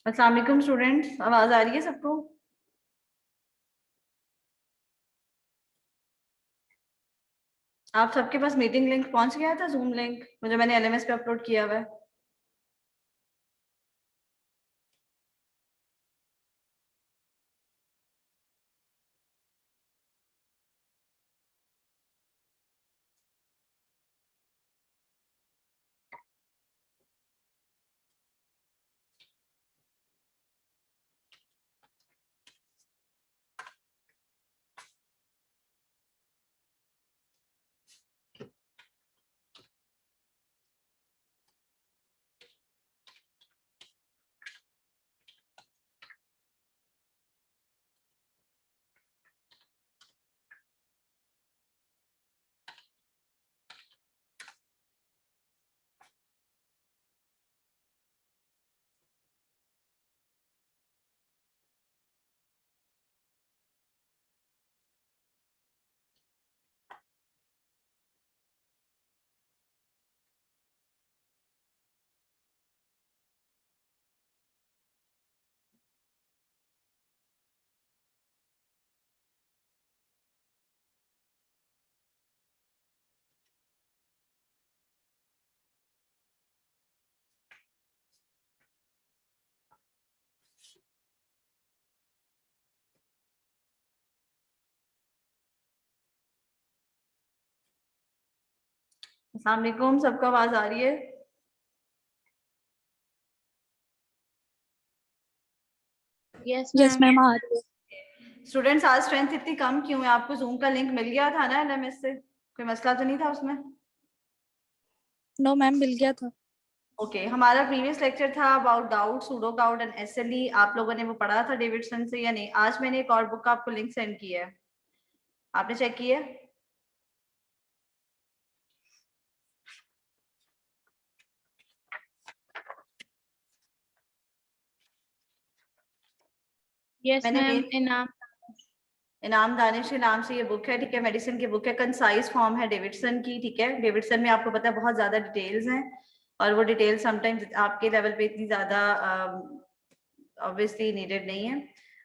अस्सलाम वालेकुम स्टूडेंट्स, आवाज आ रही है सबको? आप सबके पास मीटिंग लिंक पहुंच गया था, जूम लिंक मुझे मैंने एलएमएस पे अपलोड किया हुआ है। अस्सलाम वालेकुम, सबको आवाज आ रही है? Yes yes ma'am. मैम आ रही है। स्टूडेंट्स, आज स्ट्रेंथ इतनी कम क्यों है? आपको जूम का लिंक मिल गया था ना एलएमएस से? कोई मसला तो नहीं था उसमें? नो मैम मिल गया था। ओके, हमारा प्रीवियस लेक्चर था about gout, pseudo gout and SLE. आप लोगों ने वो पढ़ा था डेविडसन से या नहीं? आज मैंने एक और बुक का आपको लिंक सेंड किया है, आपने चेक किया है? यस मैंने मैम। मेन इनाम। इनाम दानिश के नाम से ये बुक है, ठीक है। मेडिसिन की बुक है, कंसाइज फॉर्म है डेविडसन की, ठीक है। डेविडसन में आपको पता है बहुत ज्यादा डिटेल्स हैं, और वो डिटेल्स समटाइम्स आपके लेवल पे इतनी ज्यादा ऑब्वियसली नीडेड नहीं है।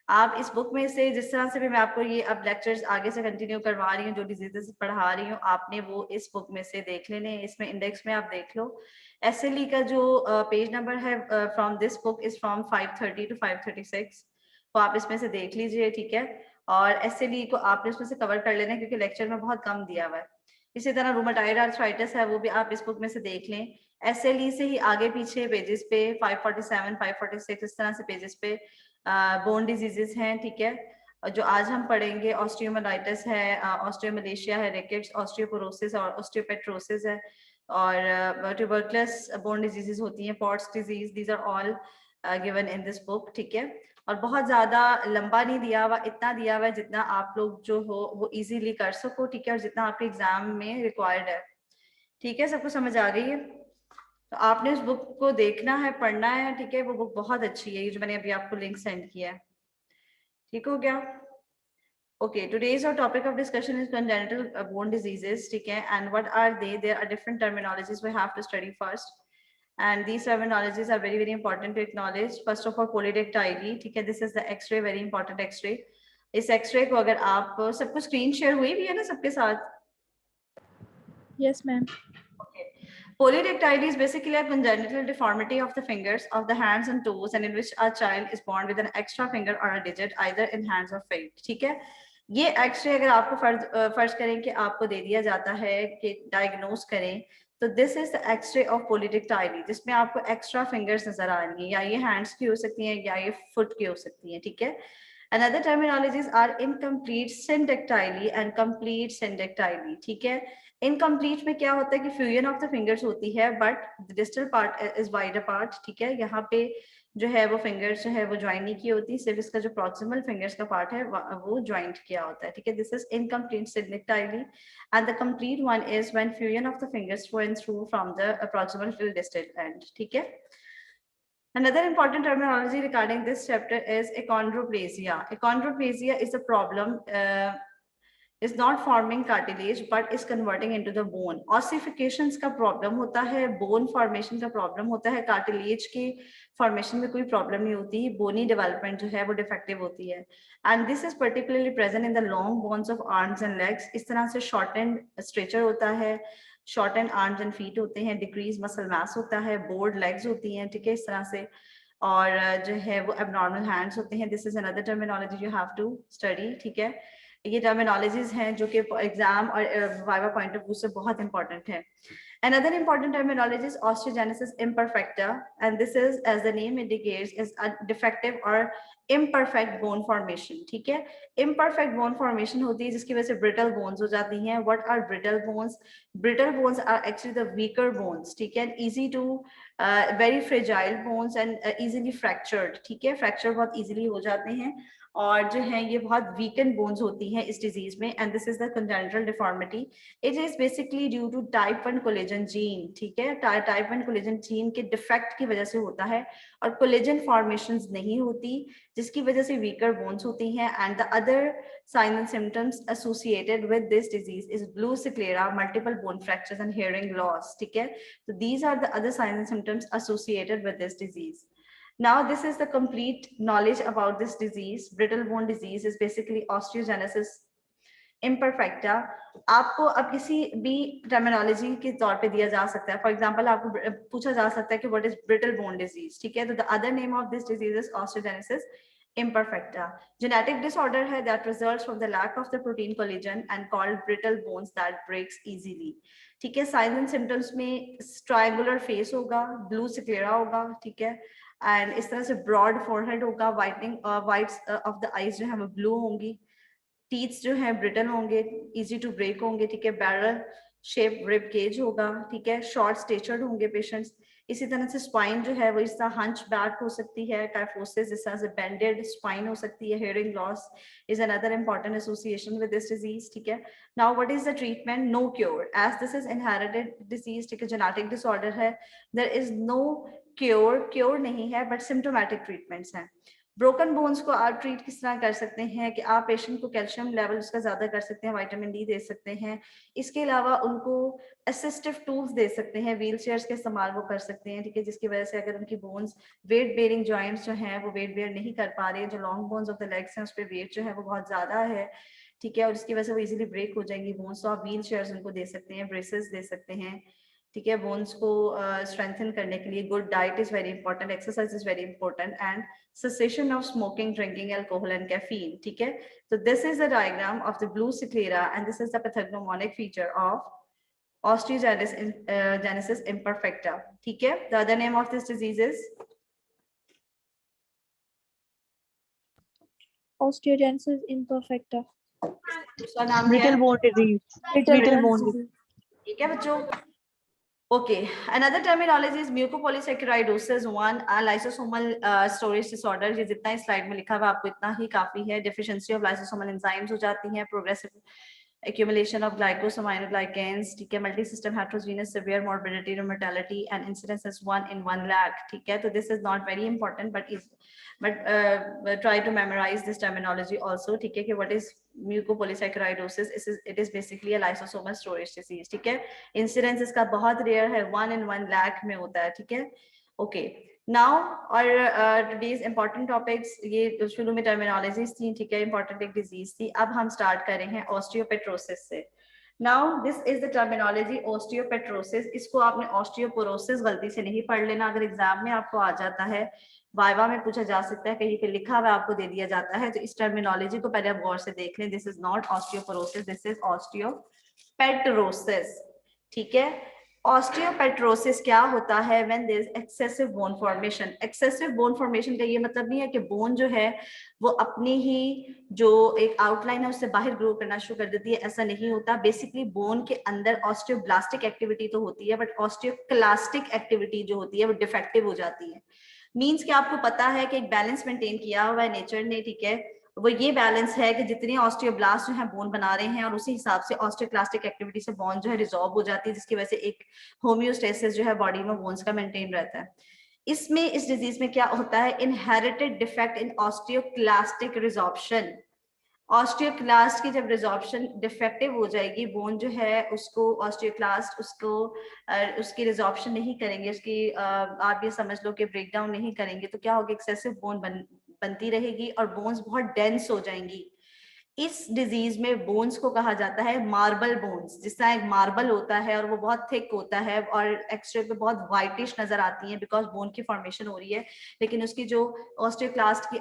आप इस बुक में से जिस तरह से भी मैं आपको ये अब लेक्चर्स आगे से कंटिन्यू करवा रही हूँ, जो डिजीजेस पढ़ा रही हूँ, आपने वो इस बुक में से देख लेने हैं। इसमें इंडेक्स में आप देख लो, एसएलई का जो पेज नंबर है from this book is from 530 to 536, तो आप इसमें से देख लीजिए, ठीक है। और एसएलई को आपने उसमें से कवर कर लेना है, क्योंकि लेक्चर में बहुत कम दिया हुआ है। इसी तरह रूमेटॉइड आर्थराइटिस है, वो भी आप इस बुक में से देख लें। एसएलई से ही आगे पीछे पेजेस पे 547 546 इस तरह से पेजेस पे बोन डिजीजेस हैं, ठीक है। और जो आज हम पढ़ेंगे, ऑस्टियोमाइलाइटिस है, ऑस्टियोमलेशिया है, रिकेट्स, ऑस्टियोपोरोसिस और ऑस्टियोपेट्रोसिस है, और ट्यूबरकुलस बोन डिजीजेस होती हैं, Pott's disease, these are all given in this book, ठीक है। और बहुत ज्यादा लंबा नहीं दिया हुआ, इतना दिया हुआ है जितना आप लोग जो हो वो इजीली कर सको, ठीक है, और जितना आपके एग्जाम में रिक्वायर्ड है, ठीक है। सबको समझ आ गई है? तो आपने उस बुक को देखना है, पढ़ना है, ठीक है। वो बुक बहुत अच्छी है, ये जो मैंने अभी आपको लिंक सेंड किया है, ठीक हो गया? Okay, today's our topic of discussion is congenital bone diseases, ठीक है। And what are they? There are different terminologies we have to study first, and these terminologies are very very important to acknowledge. First of all, polydactyly, ठीक है। This is the X-ray, very important X-ray. इस X-ray को अगर आप सबको screen share हुई भी है ना सबके साथ? Yes ma'am. Polydactyly is basically a congenital deformity of the fingers of the hands and toes, and in which a child is born with an extra finger or a digit either in hands or feet, ठीक है। ये x ray अगर आपको फर्ज करें कि आपको दे दिया जाता है कि डायग्नोज करें, तो this is the x-ray of polydactyly, जिसमें आपको एक्स्ट्रा फिंगर्स नजर आ रही हैं, या ये हैंड्स की हो सकती हैं या ये फुट की हो सकती हैं, ठीक है। Another terminologies are incomplete syndactyly and complete syndactyly, ठीक है। इनकम्प्लीट में क्या होता है कि फ्यूजन ऑफ द फिंगर्स होती है, but distal part is wide apart, ठीक है। यहाँ पे जो है वो फिंगर्स जो है वो ज्वाइन नहीं की होती, सिर्फ इसका जो प्रॉक्सिमल फिंगर्स का पार्ट है वो ज्वाइंट किया होता है, ठीक है। This is incomplete syndactyly, and the complete one is when fusion of the fingers went through from the proximal to the distal end, ठीक है। Another important terminology regarding this chapter is achondroplasia. Achondroplasia is a problem is not forming cartilage but is converting into the bone. Ossifications का problem होता है, bone formation का problem होता है, cartilage की formation में कोई problem नहीं होती, bony development जो है वो defective होती है. And this is particularly present in the long bones of arms and legs. इस तरह से shortened stature होता है, shortened arms and feet होते हैं, decreased muscle mass होता है, bored legs होती हैं, ठीक है, इस तरह से. और जो है वो abnormal hands होते हैं. This is another terminology you have to study, ठीक है. ये टर्मिनोलॉजीज हैं जो कि एग्जाम और वाइवा पॉइंट ऑफ व्यू से बहुत इंपॉर्टेंट है. Another important terminology is osteogenesis imperfecta, and this is, as the name indicates, is a defective or imperfect bone formation. ठीक है, imperfect bone formation होती है जिसकी वजह से brittle bones हो जाती हैं. What are brittle bones? Brittle bones are actually the weaker bones. ठीक है, easy to very fragile bones and easily fractured. ठीक है, fracture बहुत easily हो जाते हैं और जो है ये बहुत वीकन बोन्स होती हैं इस डिजीज में. And this is the congenital deformity. It is basically due to type 1 collagen gene. ठीक है, टाइप 1 कोलेजन जीन के डिफेक्ट की वजह से होता है और कोलेजन फॉर्मेशंस नहीं होती जिसकी वजह से वीकर बोन्स होती हैं. And the other sign and symptoms associated with this disease is blue sclera, multiple bone fractures and hearing loss. ठीक है, तो these are the other sign and symptoms associated with this disease. Now this is the complete knowledge about this disease. Brittle bone disease is basically osteogenesis imperfecta. आपको अब किसी भी terminology के तौर पे दिया जा सकता है. फॉर एग्जांपल आपको पूछा जा सकता है कि what is brittle bone disease. ठीक है, तो the other name of this disease is osteogenesis imperfecta. Genetic disorder है that results from the lack of the protein collagen and called brittle bones that breaks easily. ठीक है, signs and symptoms में triangular face होगा, blue sclera होगा. ठीक है, and इस तरह से ब्रॉड फोरहेड होगा, whitening whites of the eyes जो है वो ब्लू होंगी, टीथ जो है ब्रिटल होंगे, इजी टू ब्रेक होंगे. ठीक है, बैरल शेप रिब केज होगा. ठीक है, शॉर्ट स्टेचर्ड होंगे पेशेंट्स. इसी तरह से स्पाइन जो है वो इस तरह हंच बैक हो सकती है, काइफोसिस इस तरह से बेंडेड स्पाइन हो सकती है. Hearing loss is another important association with this disease. ठीक है, now what is the treatment? No cure, as this is inherited disease. ठीक है, जेनेटिक डिसऑर्डर है, देयर इज नो क्योर नहीं है, बट सिम्टोमेटिक ट्रीटमेंट्स हैं. ब्रोकन बोन्स को आप ट्रीट किस तरह कर सकते हैं कि आप पेशेंट को कैल्शियम लेवल उसका ज्यादा कर सकते हैं, विटामिन डी दे सकते हैं. इसके अलावा उनको असिस्टिव टूल्स दे सकते हैं, व्हील चेयर्स के इस्तेमाल वो कर सकते हैं. ठीक है, जिसकी वजह से अगर उनकी बोन्स वेट बेयरिंग जॉइंट्स जो हैं वो वेट बेयर नहीं कर पा रहे हैं, जो long bones of the legs हैं उस पर वेट जो है वो बहुत ज्यादा है. ठीक है, और इसकी वजह से वो इजीली ब्रेक हो जाएंगी बोन्स, तो आप व्हील चेयर्स उनको दे सकते हैं, ब्रेसेस दे सकते हैं. ठीक है, बोन्स को स्ट्रेंथन करने के लिए good diet is very important, exercise is very important, and cessation of smoking, drinking alcohol and caffeine. ठीक है, so this is the diagram of the blue sclera and this is the pathognomonic feature of osteogenesis imperfecta. ठीक है, the other name of this disease is Osteogenesis imperfecta. उसका नाम क्या Brittle है? bone disease. Brittle bone disease. ठीक है बच्चों. Okay, another terminology is mucopolysaccharidosis 1, a lysosomal storage disorder. ये जितना इस स्लाइड में लिखा हुआ आपको इतना ही काफी है. Deficiency of lysosomal enzymes हो जाती हैं, progressive accumulation of glycosaminoglycans. ठीक है, multi-system heterogeneous severe morbidity and mortality and incidence is 1 in 1 lakh. ठीक है, तो this is not very important but try to memorize this terminology also. ठीक है, कि what is mucopolysaccharidosis? It is basically a lysosomal storage disease. ठीक है, incidence इसका बहुत rare है, 1 in 1 lakh में होता है. ठीक है, okay. Now और today's important topics, ये शुरू में terminologies थी. ठीक है, important एक disease थी. अब हम start कर रहे हैं osteopetrosis से. Now this is the terminology osteopetrosis. इसको आपने osteoporosis गलती से नहीं पढ़ लेना. अगर एग्जाम में आपको आ जाता है, वाइवा में पूछा जा सकता है, कहीं पे लिखा हुआ आपको दे दिया जाता है, तो इस टर्मिनोलॉजी को पहले आप गौर से देख लें. This is not osteoporosis, this is osteopetrosis. ठीक है, ऑस्टियोपेट्रोसिस क्या होता है? When there is excessive bone formation. Excessive bone formation का ये मतलब नहीं है कि बोन जो है वो अपनी ही जो एक आउटलाइन है उससे बाहर ग्रो करना शुरू कर देती है, ऐसा नहीं होता. बेसिकली बोन के अंदर ऑस्टियोब्लास्टिक एक्टिविटी तो होती है, बट ऑस्टियोक्लास्टिक एक्टिविटी जो होती है वो डिफेक्टिव हो जाती है. मीन्स कि आपको पता है कि एक बैलेंस मेंटेन किया हुआ है नेचर ने. ठीक है, वो ये बैलेंस है कि जितने ऑस्टियोब्लास्ट जो है बोन बना रहे हैं और उसी हिसाब से ऑस्टियोक्लास्टिक एक्टिविटी से बोन जो है रिजॉल्व हो जाती है, जिसकी वजह से एक होम्योस्टेसिस जो है बॉडी में बोन्स का मेंटेन रहता है. इसमें इस डिजीज में क्या होता है? Inherited defect in osteoclastic resorption. Osteoclast की जब रिजॉर्प्शन डिफेक्टिव हो जाएगी, बोन जो है उसको ऑस्टियोक्लास्ट उसको उसकी रिजॉर्प्शन नहीं करेंगे, उसकी आप ये समझ लो कि ब्रेक डाउन नहीं करेंगे, तो क्या होगा, एक्सेसिव बोन बनती रहेगी और बोन्स बहुत डेंस हो जाएंगी। इस डिजीज में बोन्स को कहा जाता है मार्बल बोन्स, जिस तरह एक मार्बल होता है और वो बहुत थिक होता है और एक्सरे पे बहुत वाइटिश नजर आती है बिकॉज बोन की फॉर्मेशन हो रही है, लेकिन उसकी जो ऑस्टियोक्लास्ट की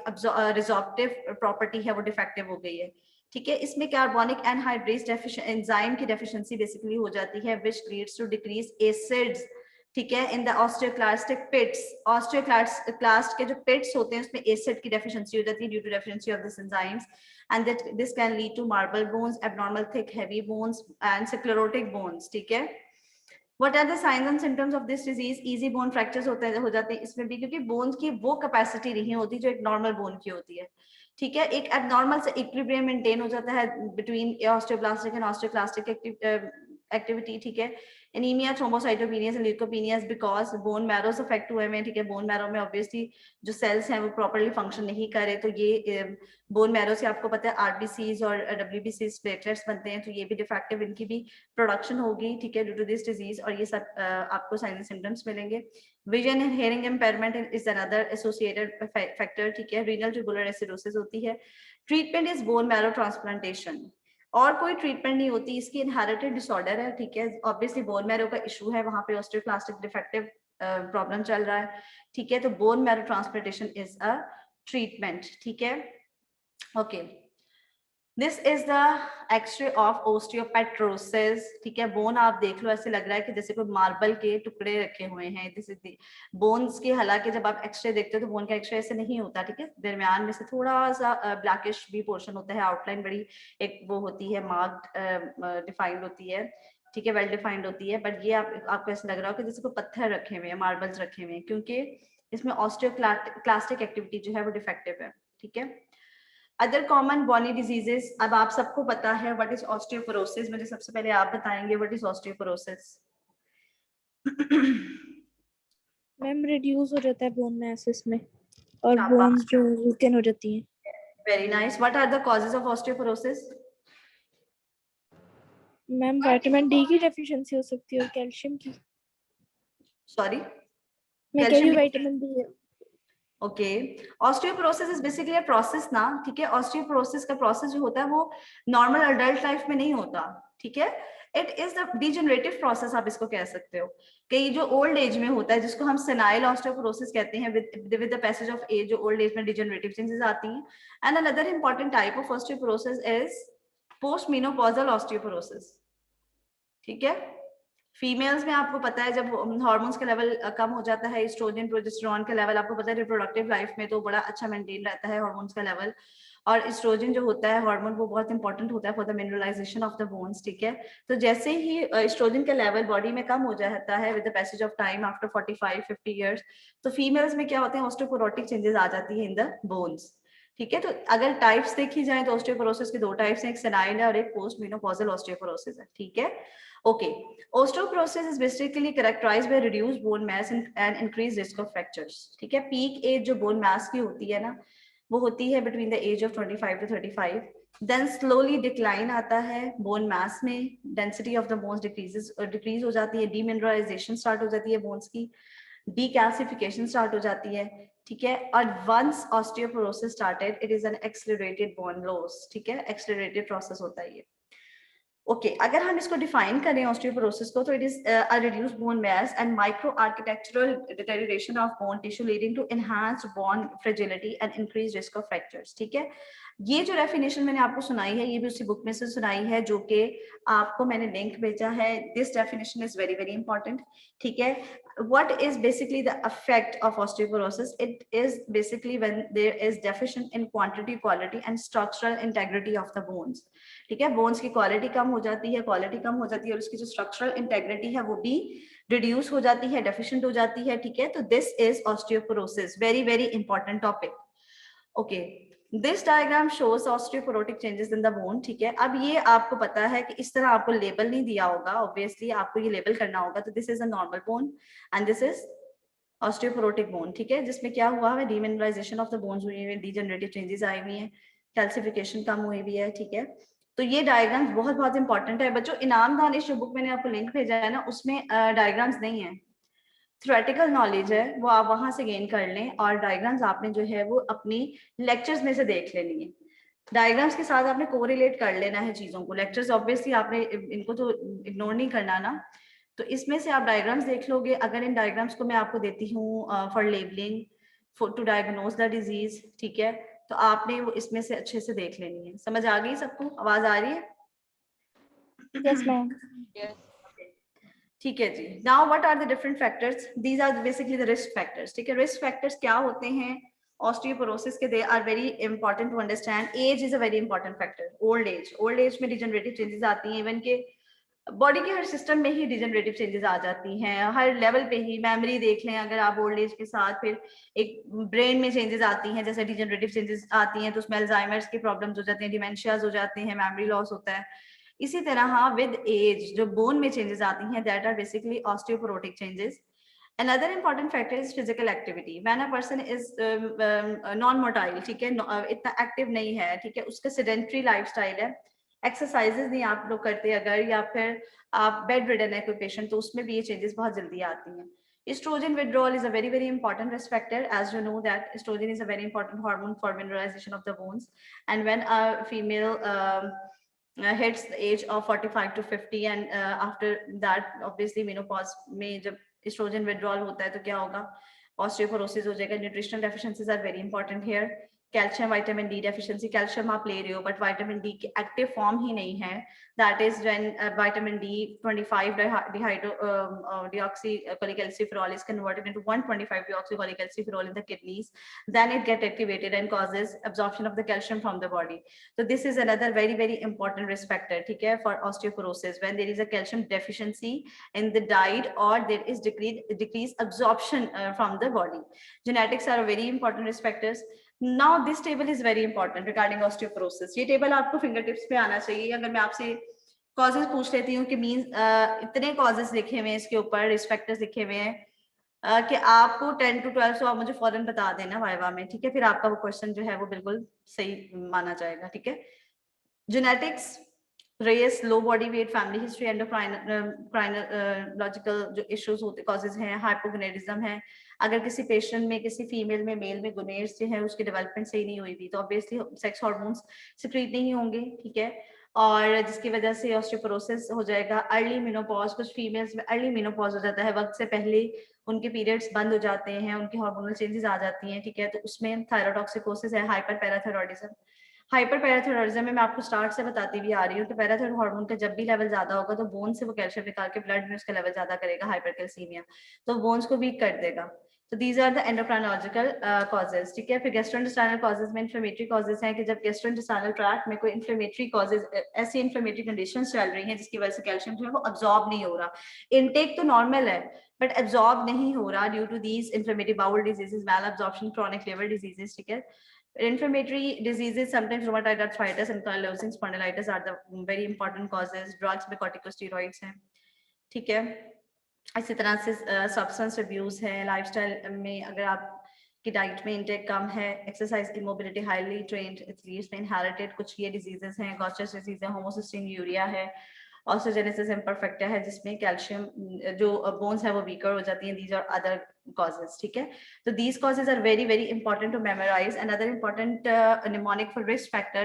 रिजॉर्प्टिव प्रॉपर्टी है वो डिफेक्टिव हो गई है। ठीक है, इसमें कार्बोनिक एनहाइड्रेज एंजाइम की डेफिशिएंसी बेसिकली हो जाती है which leads to decrease acids, ठीक है, in the osteoclastic pits. Osteoclast के जो पिट्स होते हैं उसमें एसिड की डेफिशिएंसी हो जाती है due to deficiency of this enzymes, and that this can lead to marble bones, abnormal thick heavy bones and sclerotic bones। ठीक है, what are the signs and symptoms of this disease? easy bone fractures हो जाते हैं इसमें भी, क्योंकि bones की वो कैपेसिटी नहीं होती जो एक नॉर्मल बोन की होती है। ठीक है, एक एबनॉर्मल से इक्विलिब्रियम मेंटेन हो जाता है between osteoblastic and osteoclastic activity. ठीक है, anaemia, thrombocytopenia, leukopenia because bone marrows affect हुए हैं। ठीक है, बोन मैरो में ऑब्वियसली जो सेल्स हैं वो प्रॉपर्ली फंक्शन नहीं कर रहे, तो ये बोन मैरो से आपको पता है आरबीसीज और डब्ल्यूबीसीज प्लेटलेट्स बनते हैं, तो ये भी डिफेक्टिव इनकी भी प्रोडक्शन होगी। ठीक है, ड्यू टू दिस डिजीज, और ये सब आपको साइन एंड सिम्टम्स मिलेंगे। Vision and hearing impairment is another associated factor. ठीक है, रीनल ट्यूबुलर एसिडोसिस होती है। Treatment is bone marrow transplantation, और कोई ट्रीटमेंट नहीं होती, इसकी इनहेरिटेड डिसऑर्डर है। ठीक है, ऑब्वियसली बोन मैरो का इशू है, वहां पे ऑस्टियोक्लास्टिक डिफेक्टिव प्रॉब्लम चल रहा है। ठीक है, तो bone marrow transplantation is a treatment. ठीक है, okay, this is the x-ray of osteopetrosis. ठीक है, बोन आप देख लो, ऐसे लग रहा है कि जैसे कोई मार्बल के टुकड़े रखे हुए हैं। दिस इज द बोन्स के, हालांकि जब आप एक्सरे देखते हो तो बोन का एक्सरे ऐसे नहीं होता। ठीक है, दरमियान में से थोड़ा सा ब्लैकिश भी पोर्शन होता है, आउटलाइन बड़ी एक वो होती है, मार्क्ड डिफाइंड होती है। ठीक है, वेल डिफाइंड होती है, बट ये आपको ऐसा लग रहा हो कि जैसे कोई पत्थर रखे हुए हैं, मार्बल्स रखे हुए हैं, क्योंकि इसमें ऑस्टियोक्लास्टिक एक्टिविटी जो है वो डिफेक्टिव है। ठीक है, अदर कॉमन बॉनी डिजीजेस, अब आप सबको पता है व्हाट इज ऑस्टियोपोरोसिस। मुझे सबसे पहले आप बताएंगे what is osteoporosis. Ma'am reduce हो जाता है बोन मैसेस में और बोन्स जो वीकन हो जाती हैं। Very nice, what are the causes of osteoporosis? Ma'am vitamin D की डेफिशिएंसी हो सकती है और कैल्शियम की। सॉरी, मैं कह रही हूँ vitamin D. Okay, osteoporosis is basically a process ना। ठीक है, ऑस्टियोपोरोसिस का प्रोसेस जो होता है वो नॉर्मल अडल्ट लाइफ में नहीं होता। ठीक है, it is the degenerative process, आप इसको कह सकते हो कि जो ओल्ड एज में होता है, जिसको हम सेनाइल ऑस्टियोपोरोसिस कहते हैं, with the passage of age जो ओल्ड एज में डिजेनरेटिव चेंजेस आती हैं। And another important type of osteoporosis is post menopausal osteoporosis. ठीक है, फीमेल्स में आपको पता है जब हार्मोन्स का लेवल कम हो जाता है, एस्ट्रोजन प्रोजेस्टेरॉन का लेवल, आपको पता है रिप्रोडक्टिव लाइफ में तो बड़ा अच्छा मेंटेन रहता है हार्मोन्स का लेवल, और एस्ट्रोजन जो होता है हार्मोन वो बहुत इंपॉर्टेंट होता है for the mineralization of the bones. ठीक है, तो जैसे ही एस्ट्रोजन का लेवल बॉडी में कम हो जाता है with the passage of time after 45-50 years, तो फीमेल्स में क्या होते हैं, ऑस्टियोपोरोटिक चेंजेस आ जाती है इन द बोन्स। ठीक है, तो अगर टाइप्स देखी जाए तो ऑस्टियोपोरोसिस के दो टाइप्स हैं, एक सेनाइल है और एक पोस्ट मेनोपॉजल ऑस्टियोपोरोसिस है। ठीक है, okay, osteoporosis is basically characterized by reduced bone mass and increased risk of fractures। ठीक है, पीक एज जो बोन मास की होती है ना, वो होती है between the age of 25 to 35, then slowly decline आता है बोन मास में, density of the bones decrease हो जाती है, डीमिनरलाइजेशन स्टार्ट हो जाती है बोन्स की, डीकैल्सिफिकेशन स्टार्ट हो जाती है। ठीक है, और once osteoporosis started it is an accelerated bone loss. ठीक है, एक्सेलरेटेड प्रोसेस होता है ये। ओके, अगर हम इसको डिफाइन करें ऑस्टियोपोरोसिस को, तो it is a reduced bone mass and micro architectural deterioration of bone tissue leading to enhanced bone fragility and increased risk of fractures. ठीक है, ये जो डेफिनेशन मैंने आपको सुनाई है ये भी उसी बुक में से सुनाई है जो कि आपको मैंने लिंक भेजा है। This definition is very very important. ठीक है, what is basically the effect of osteoporosis? It is basically when there is deficient in quantity, quality and structural integrity of the bones। ठीक है, बोन्स की quality कम हो जाती है, quality कम हो जाती है और उसकी जो स्ट्रक्चरल इंटेग्रिटी है वो भी रिड्यूस हो जाती है, डेफिशिएंट हो जाती है। ठीक है, तो this is osteoporosis, very very important topic. Okay, this diagram shows osteoporotic changes in the bone. ठीक है, अब ये आपको पता है कि इस तरह आपको लेबल नहीं दिया होगा, ऑब्वियसली आपको ये लेबल करना होगा। तो this is a normal bone and this is osteoporotic bone. ठीक है, जिसमें क्या हुआ है, डीमिनरलाइजेशन ऑफ द बोन्स हुई है, डीजनरेटिव चेंजेस आई हुई हैं। कैल्सिफिकेशन कम हुई भी है, ठीक है। तो ये डायग्राम्स बहुत बहुत इंपॉर्टेंट है बच्चों। इनाम दानिश जो बुक मैंने आपको लिंक भेजा है ना, उसमें डायग्राम्स नहीं है, थ्योरेटिकल नॉलेज है, वो आप वहां से गेन कर लें, और डायग्राम्स आपने जो है वो अपनी लेक्चर्स में से देख लेनी है। डायग्राम्स के साथ आपने कोरिलेट कर लेना है चीजों को। लेक्चर्स ऑब्वियसली आपने इनको तो इग्नोर नहीं करना ना, तो इसमें से आप डायग्राम्स देख लोगे। अगर इन डायग्राम्स को मैं आपको देती हूँ for labelling, for to diagnose the disease, ठीक है, तो आपने वो इसमें से अच्छे से देख लेनी है। समझ आ गई सबको? आवाज आ रही है? Yes ma'am. ठीक है जी। Now what are the different factors? These are basically the risk factors, ठीक है। रिस्क फैक्टर्स क्या होते हैं ऑस्टियोपोरोसिस के? They are very important to understand. Age is a very important factor. Old age में डिजनरेटिव चेंजेस आती हैं, even के बॉडी के हर सिस्टम में ही डिजनरेटिव चेंजेस आ जाती हैं, हर लेवल पे ही। मेमोरी देख लें अगर आप ओल्ड एज के साथ, फिर एक ब्रेन में चेंजेस आती हैं, जैसे डिजनरेटिव चेंजेस आती हैं तो उसमें अल्जाइमर्स की प्रॉब्लम्स हो जाती हैं, डिमेंशियाज हो जाते हैं, मेमोरी लॉस होता है। इसी तरह विद एज जो बोन में चेंजेस आती हैं, that are basically osteoporotic changes. Another important factor is physical activity. When a person is non-motile, ठीक है, इतना एक्टिव नहीं है, ठीक है, उसका sedentary lifestyle है, एक्सरसाइजेस नहीं आप लोग करते अगर, या फिर आप बेड रिडन है कोई पेशेंट, तो उसमें भी ये चेंजेस बहुत जल्दी आती हैं। Estrogen withdrawal is a very very important risk factor. As you know that estrogen is a very important hormone for mineralization of the bones, and when a female hits the age of 45 to 50 and after that obviously menopause में जब estrogen withdrawal होता है तो क्या होगा? Osteoporosis हो जाएगा। Nutritional deficiencies are very important here. Calcium vitamin D deficiency, calcium आप ले रहे हो बट विटामिन डी की एक्टिव फॉर्म ही नहीं है, that is when vitamin D 25 deoxycholecalciferol is converted into 125 deoxycholecalciferol in the kidneys, then it get activated and causes absorption of the calcium from the body. So this is another very very important risk factor, ठीक है, for osteoporosis, when there is a calcium deficiency in the diet or there is decreased absorption from the body. Genetics are very important risk factors. Now this table is very important regarding osteoporosis. ये table आपको finger tips पे आना चाहिए। अगर मैं आपसे causes पूछ लेती हूँ कि मींस इतने कॉजेस लिखे हुए हैं इसके ऊपर, रिस्क फैक्टर्स लिखे हुए हैं कि आपको 10 to 12 तो आप मुझे फौरन बता देना वाइवा में, ठीक है, फिर आपका वो क्वेश्चन जो है वो बिल्कुल सही माना जाएगा, ठीक है। Genetics, race, low body weight, family history, endocrinological जो इश्यूज होते कॉजेज हैं, हाइपोगोनेडिज्म है। अगर किसी पेशेंट में, किसी फीमेल में, मेल में गोनेड्स जो है उसकी डेवलपमेंट सही नहीं हुई थी तो ऑब्वियसली सेक्स हार्मोन्स सिक्रीट नहीं होंगे, ठीक है, और जिसकी वजह से ऑस्टियोपोरोसिस हो जाएगा। अर्ली मेनोपॉज, कुछ फीमेल्स में अर्ली मेनोपॉज हो जाता है, वक्त से पहले उनके पीरियड्स बंद हो जाते हैं, उनकी हार्मोनल चेंजेस आ जाती हैं, ठीक है, तो उसमें थायरोटॉक्सिकोसिस है, हाइपर पैराथायरॉइडिज्म। हाइपर पैराथायरॉइडिज्म में मैं आपको स्टार्ट से बताती भी आ रही हूँ, तो पैराथायरॉइड हार्मोन का जब भी लेवल ज्यादा होगा तो बोन से वो कैल्शियम निकाल के ब्लड में उसका लेवल ज्यादा करेगा, हाइपरकैल्सीमिया, तो बोन्स को वीक कर देगा। तो these are the endocrinological causes, ठीक है। फिर गैस्ट्रोइंटेस्टाइनल कॉजेज में इन्फ्लेमेटरी कॉजेज हैं कि जब गैस्ट्रोइंटेस्टाइनल ट्रैक्ट में कोई इन्फ्लेमेटरी कॉजेज, ऐसी इन्फ्लेमेटरी कंडीशंस चल रही हैं जिसकी वजह से कैल्शियम जो है वो अब्सॉर्ब नहीं हो रहा, इनटेक तो नॉर्मल है बट एब्सॉर्ब नहीं हो रहा due to these inflammatory bowel diseases, malabsorption, chronic liver diseases, ठीक है। Inflammatory diseases, sometimes rheumatoid arthritis and ankylosing spondylitis are the very important causes. Drugs में corticosteroids हैं, ठीक है। इसी तरह से सब्सटेंस अब्यूज है, लाइफस्टाइल में अगर आप की डाइट में इंटेक कम है, exercise, immobility, highly trained athletes में इनहेरिटेड कुछ ये डिजीजेस हैं, गॉस्टर्स डिजीज है, होमोसिस्टीन यूरिया है, ऑस्टियोजेनेसिस इम्परफेक्टा है जिसमें कैल्शियम जो बोन्स है वो वीकर हो जाती हैं, दीज आर अदर causes, ठीक है। तो these causes are very very important to memorize. Another important mnemonic for risk factor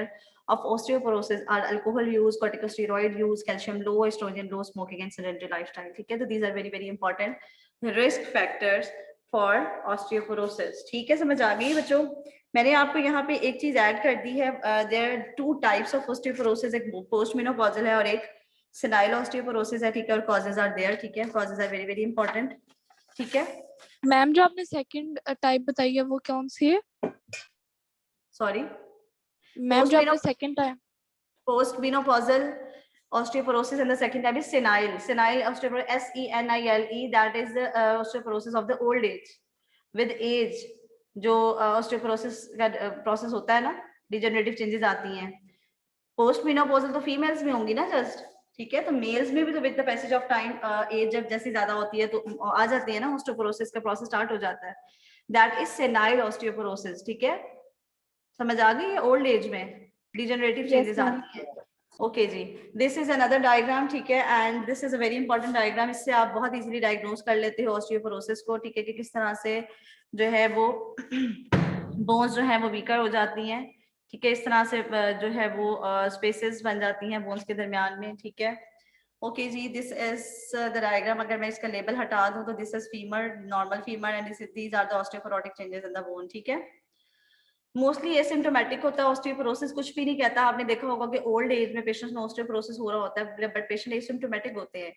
of osteoporosis are alcohol use, corticosteroid use, calcium low, estrogen low, smoking and sedentary lifestyle, ठीक है। तो these are very very important risk factors for osteoporosis, ठीक है। समझ आ गई बच्चों? मैंने आपको यहाँ पे एक चीज ऐड कर दी है, there are two types of osteoporosis, एक पोस्ट मेनोपॉजल है और एक सेनाइल ऑस्टियोपोरोसिस है, ठीक है, और causes are there, ठीक है, causes are very very important, ठीक है। मैम जो आपने सेकंड टाइप बताई है वो कौन सी है? सॉरी मैम जो आपने second type post menopausal osteoporosis and the second type is senile osteoporosis, SENILE, that is the osteoporosis of the old age. With age जो osteoporosis का प्रोसेस होता है ना, डिजेनरेटिव चेंजेस आती हैं। पोस्ट मेनोपॉजल तो फीमेल्स में होंगी ना जस्ट, ठीक है, तो मेल्स में भी तो with the passage of time age जब जैसी ज्यादा होती है तो आ जाती है ना, ऑस्टियोपोरोसिस का प्रोसेस स्टार्ट हो जाता है, दैट इज सेनाइल ऑस्टियोपोरोसिस, ठीक है। समझ आ गई है? ओल्ड एज में डिजेनरेटिव Yes, चेंजेस ma'am. आती हैं। ओके जी, दिस इज अनदर डायग्राम, ठीक है, and this is a very important diagram. इससे आप बहुत इजीली डायग्नोज कर लेते हो ऑस्टियोपोरोसिस को, ठीक है, कि किस तरह से जो है वो बोन्स जो है वो वीकर हो जाती हैं, ठीक है, इस तरह से जो है वो स्पेसेस बन जाती हैं बोन्स के दरमियान में, ठीक है। ओके जी, दिस इज द डायग्राम। अगर मैं इसका लेबल हटा दूं तो this is femur, normal femur, and these are the osteoporotic changes in the bone, ठीक है। मोस्टली एसिम्प्टोमेटिक होता है ऑस्टियोपोरोसिस, कुछ भी नहीं कहता। आपने देखा होगा कि ओल्ड एज में पेशेंट्स में ऑस्टियोपोरोसिस हो रहा होता है, बट पेशेंट एसिम्प्टोमेटिक होते हैं।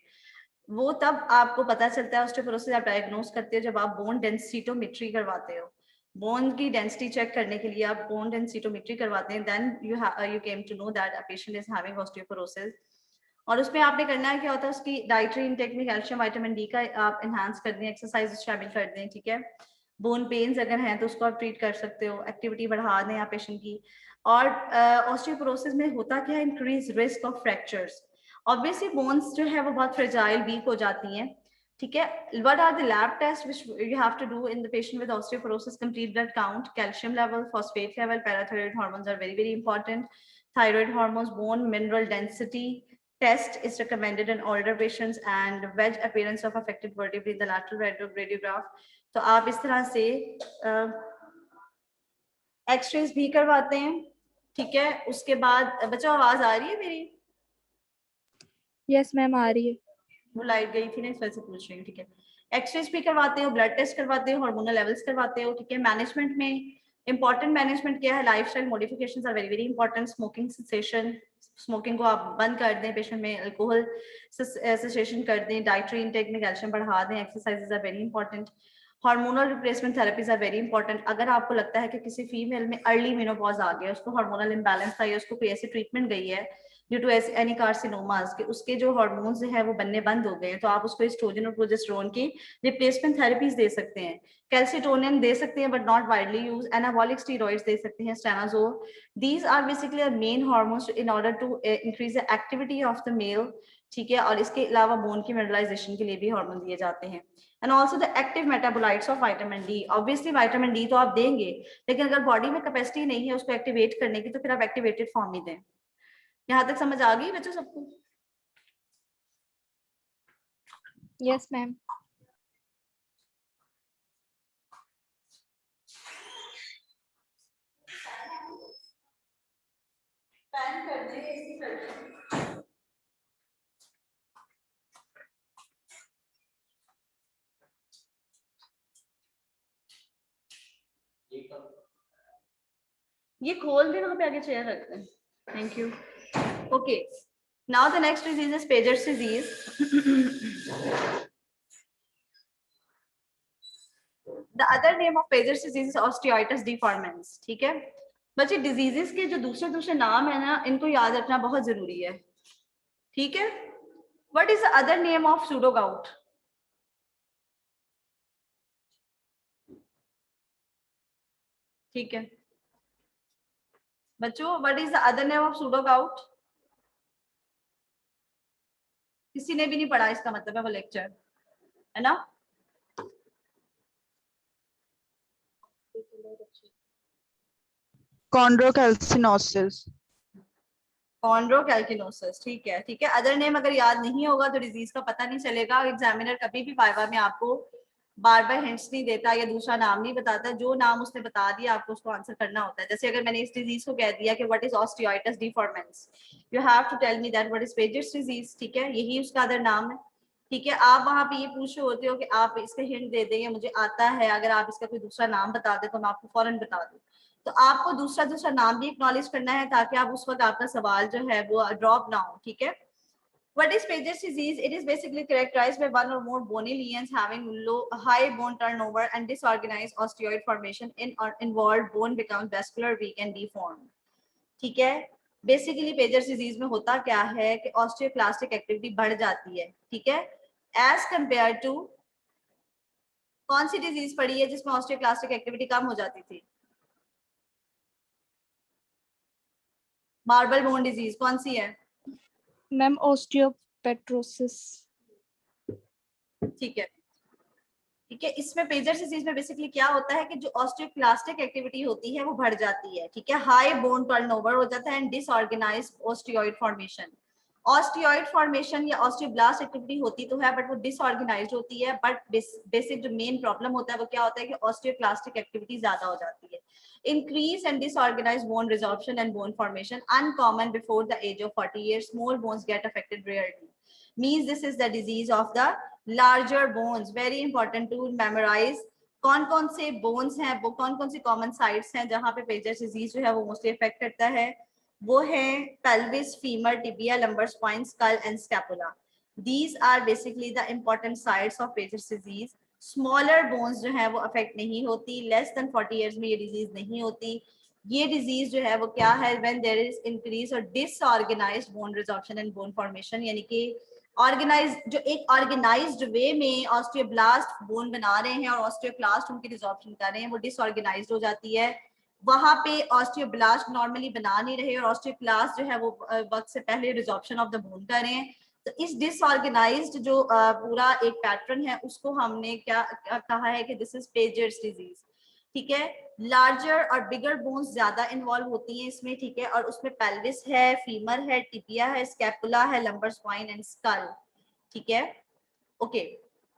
वो तब आपको पता चलता है ऑस्टियोपोरोसिस, आप डायग्नोस करते हो जब आप बोन डेंसिटोमेट्री करवाते हो। बोन की डेंसिटी चेक करने के लिए आप बोन डेंसिटोमेट्री करवाते हैं, then you came to know that a patient is having osteoporosis. और उसमें आपने करना है क्या होता है, उसकी डाइटरी इनटेक में कैल्शियम विटामिन डी का आप एनहांस कर दें, एक्सरसाइज शामिल कर दें, ठीक है। बोन पेन्स अगर हैं तो उसको आप ट्रीट कर सकते हो, एक्टिविटी बढ़ा दें आप पेशेंट की। और ऑस्टियोपोरोसिस में होता क्या है, increase risk of fractures. Obviously bones जो है वो बहुत फ्रेजाइल वीक हो जाती हैं, ठीक है। What are the lab test which you have to do in the patient with osteoporosis? Complete blood count, calcium level, phosphate level, parathyroid hormones are very very important, thyroid hormones, bone mineral density test is recommended in older patients, and wedge appearance of affected vertebrae in the lateral radiograph. तो आप इस तरह से X-rays भी करवाते हैं, ठीक है। उसके बाद बच्चों आवाज आ रही है मेरी? Yes, ma'am, आ रही है। वो लाइट गई थी ना, इस वजह से पूछ रही हूँ, ठीक है। एक्सरेज भी करवाते हो, ब्लड टेस्ट करवाते हो, हार्मोनल लेवल्स करवाते हो, ठीक है। मैनेजमेंट में इंपॉर्टेंट मैनेजमेंट क्या है? Lifestyle modifications are very very important. Smoking cessation, smoking को आप बंद कर दें, पेशेंट में अल्कोहल सेसेशन कर दें, डाइटरी इनटेक में कैल्शियम बढ़ा दें, exercises are very important. Hormonal replacement therapies are very important. अगर आपको लगता है कि किसी फीमेल में अर्ली मेनोपॉज आ गया, उसको हार्मोनल इम्बैलेंस था या उसको कोई ऐसी ट्रीटमेंट गई है ड्यू टू एनी कार्सिनोमास के उसके जो हार्मोन्स है वो बनने बंद हो गए हैं, तो आप उसको एस्ट्रोजन और प्रोजेस्टेरोन की रिप्लेसमेंट थेरेपीज दे सकते हैं। कैल्सिटोनिन दे सकते हैं but not widely use. Anabolic steroids दे सकते हैं, stanozolol. These are basically main hormones in order to increase the activity of the male, ठीक है। और इसके अलावा बोन की मिनरलाइजेशन के लिए भी हार्मोन दिए जाते हैं। And also the active metabolites of vitamin D. Obviously vitamin D तो आप देंगे, लेकिन अगर बॉडी में कैपेसिटी नहीं है उसको एक्टिवेट करने की, तो फिर आप एक्टिवेटेड फॉर्म ही दें। यहाँ तक समझ आ गई बच्चों सबको? Yes, ma'am. फैन कर दे, एसी कर दे। ये खोल दे, वहां पे आगे चेयर रख दे। Thank you. Okay, now the next disease is Paget's disease. The other name of Paget's disease is osteitis deformans, ठीक है। बच्चे डिजीजेस के जो दूसरे दूसरे नाम है ना, इनको याद रखना बहुत जरूरी है, ठीक है। What is the other name of pseudo gout? ठीक है बच्चों, what is the other name of pseudo gout? किसी ने भी नहीं पढ़ा, इसका मतलब है वो लेक्चर, है ना। कॉन्ड्रोकैल्सिनोसिस। कॉन्ड्रोकैल्किनोसिस, ठीक है, ठीक है। अदर नेम अगर याद नहीं होगा तो डिजीज का पता नहीं चलेगा। एग्जामिनर कभी भी वाइवा में आपको बार बार हिंट्स नहीं देता या दूसरा नाम नहीं बताता, जो नाम उसने बता दिया आपको उसको आंसर करना होता है। जैसे अगर मैंने इस डिजीज को कह दिया कि what is osteitis deformans, you have to tell me that what is Paget's disease, ठीक है, यही उसका अदर नाम है, ठीक है। आप वहां पे ये पूछ रहे होते हो कि आप इसका हिंट दे दें या मुझे आता है, अगर आप इसका कोई दूसरा नाम बता दें तो मैं आपको फौरन बता दूं। तो आपको दूसरा दूसरा नाम भी एक्नॉलेज करना है ताकि आप उस वक्त आपका सवाल जो है वो ड्रॉप ना हो, ठीक है। What is Paget's disease? It is basically characterized by one or more bony lesions having low, high bone turnover and disorganized osteoid formation. Involved bone becomes vascular, weak and deformed. ठीक है। Basically pagers disease में होता क्या है कि osteoclastic activity बढ़ जाती है, ठीक है, एज कंपेयर टू कौन सी डिजीज पड़ी है जिसमें ऑस्टियोक्लास्टिक एक्टिविटी कम हो जाती थी? मार्बल बोन डिजीज कौन सी है? Ma'am, osteopetrosis. ठीक है, ठीक है। इसमें पेजर डिजीज में बेसिकली क्या होता है कि जो ऑस्टियोक्लास्टिक एक्टिविटी होती है वो बढ़ जाती है, ठीक है, हाई बोन टर्नओवर हो जाता है and disorganised osteoid formation. Osteoid formation या ऑस्टियोब्लास्ट एक्टिविटी होती तो है बट वो डिसऑर्गेनाइज्ड होती है, बट बेसिक जो मेन प्रॉब्लम होता है वो क्या होता है कि ऑस्टियोक्लास्टिक एक्टिविटी ज्यादा हो जाती है। Increase and disorganised bone resorption and bone formation uncommon before the age of 40 years, small bones get affected rarely, means this is the disease of the larger bones। very important to memorize कौन से bones हैं, वो कौन सी common sites हैं जहां पे pager disease जो है वो मोस्टली इफेक्ट करता है। वो है pelvis, femur, tibia, lumbar spine, skull and scapula. These are basically the important sites of पेजर डिजीज। स्मॉलर बोन्स जो है वो अफेक्ट नहीं होती, लेस देन 40 years में ये डिजीज नहीं होती। ये डिजीज जो है वो क्या है, व्हेन देयर इज इंक्रीज और disorganised bone resorption and bone formation, यानी कि ऑर्गेनाइज जो एक ऑर्गेनाइज्ड वे में ऑस्टियोब्लास्ट बोन बना रहे हैं और ऑस्टियोक्लास्ट उनकी रिजॉर्प्शन कर रहे हैं, वो डिसऑर्गेनाइज्ड हो जाती है। वहां पे ऑस्टियोब्लास्ट नॉर्मली बना नहीं रहे और ऑस्टियोक्लास्ट जो है वो वक्त से पहले रिजॉर्प्शन ऑफ द बोन कर रहे हैं। तो इस डिसऑर्गेनाइज्ड जो पूरा एक पैटर्न है उसको हमने क्या कहा है कि दिस इज पेजर्स डिजीज। ठीक है, लार्जर और बिगर बोन्स ज्यादा इन्वॉल्व होती हैं इसमें, ठीक है, और उसमें पेल्विस है, फीमर है, टिबिया है, स्कैपुला है, लंबर स्पाइन एंड स्कल। ठीक है, ओके।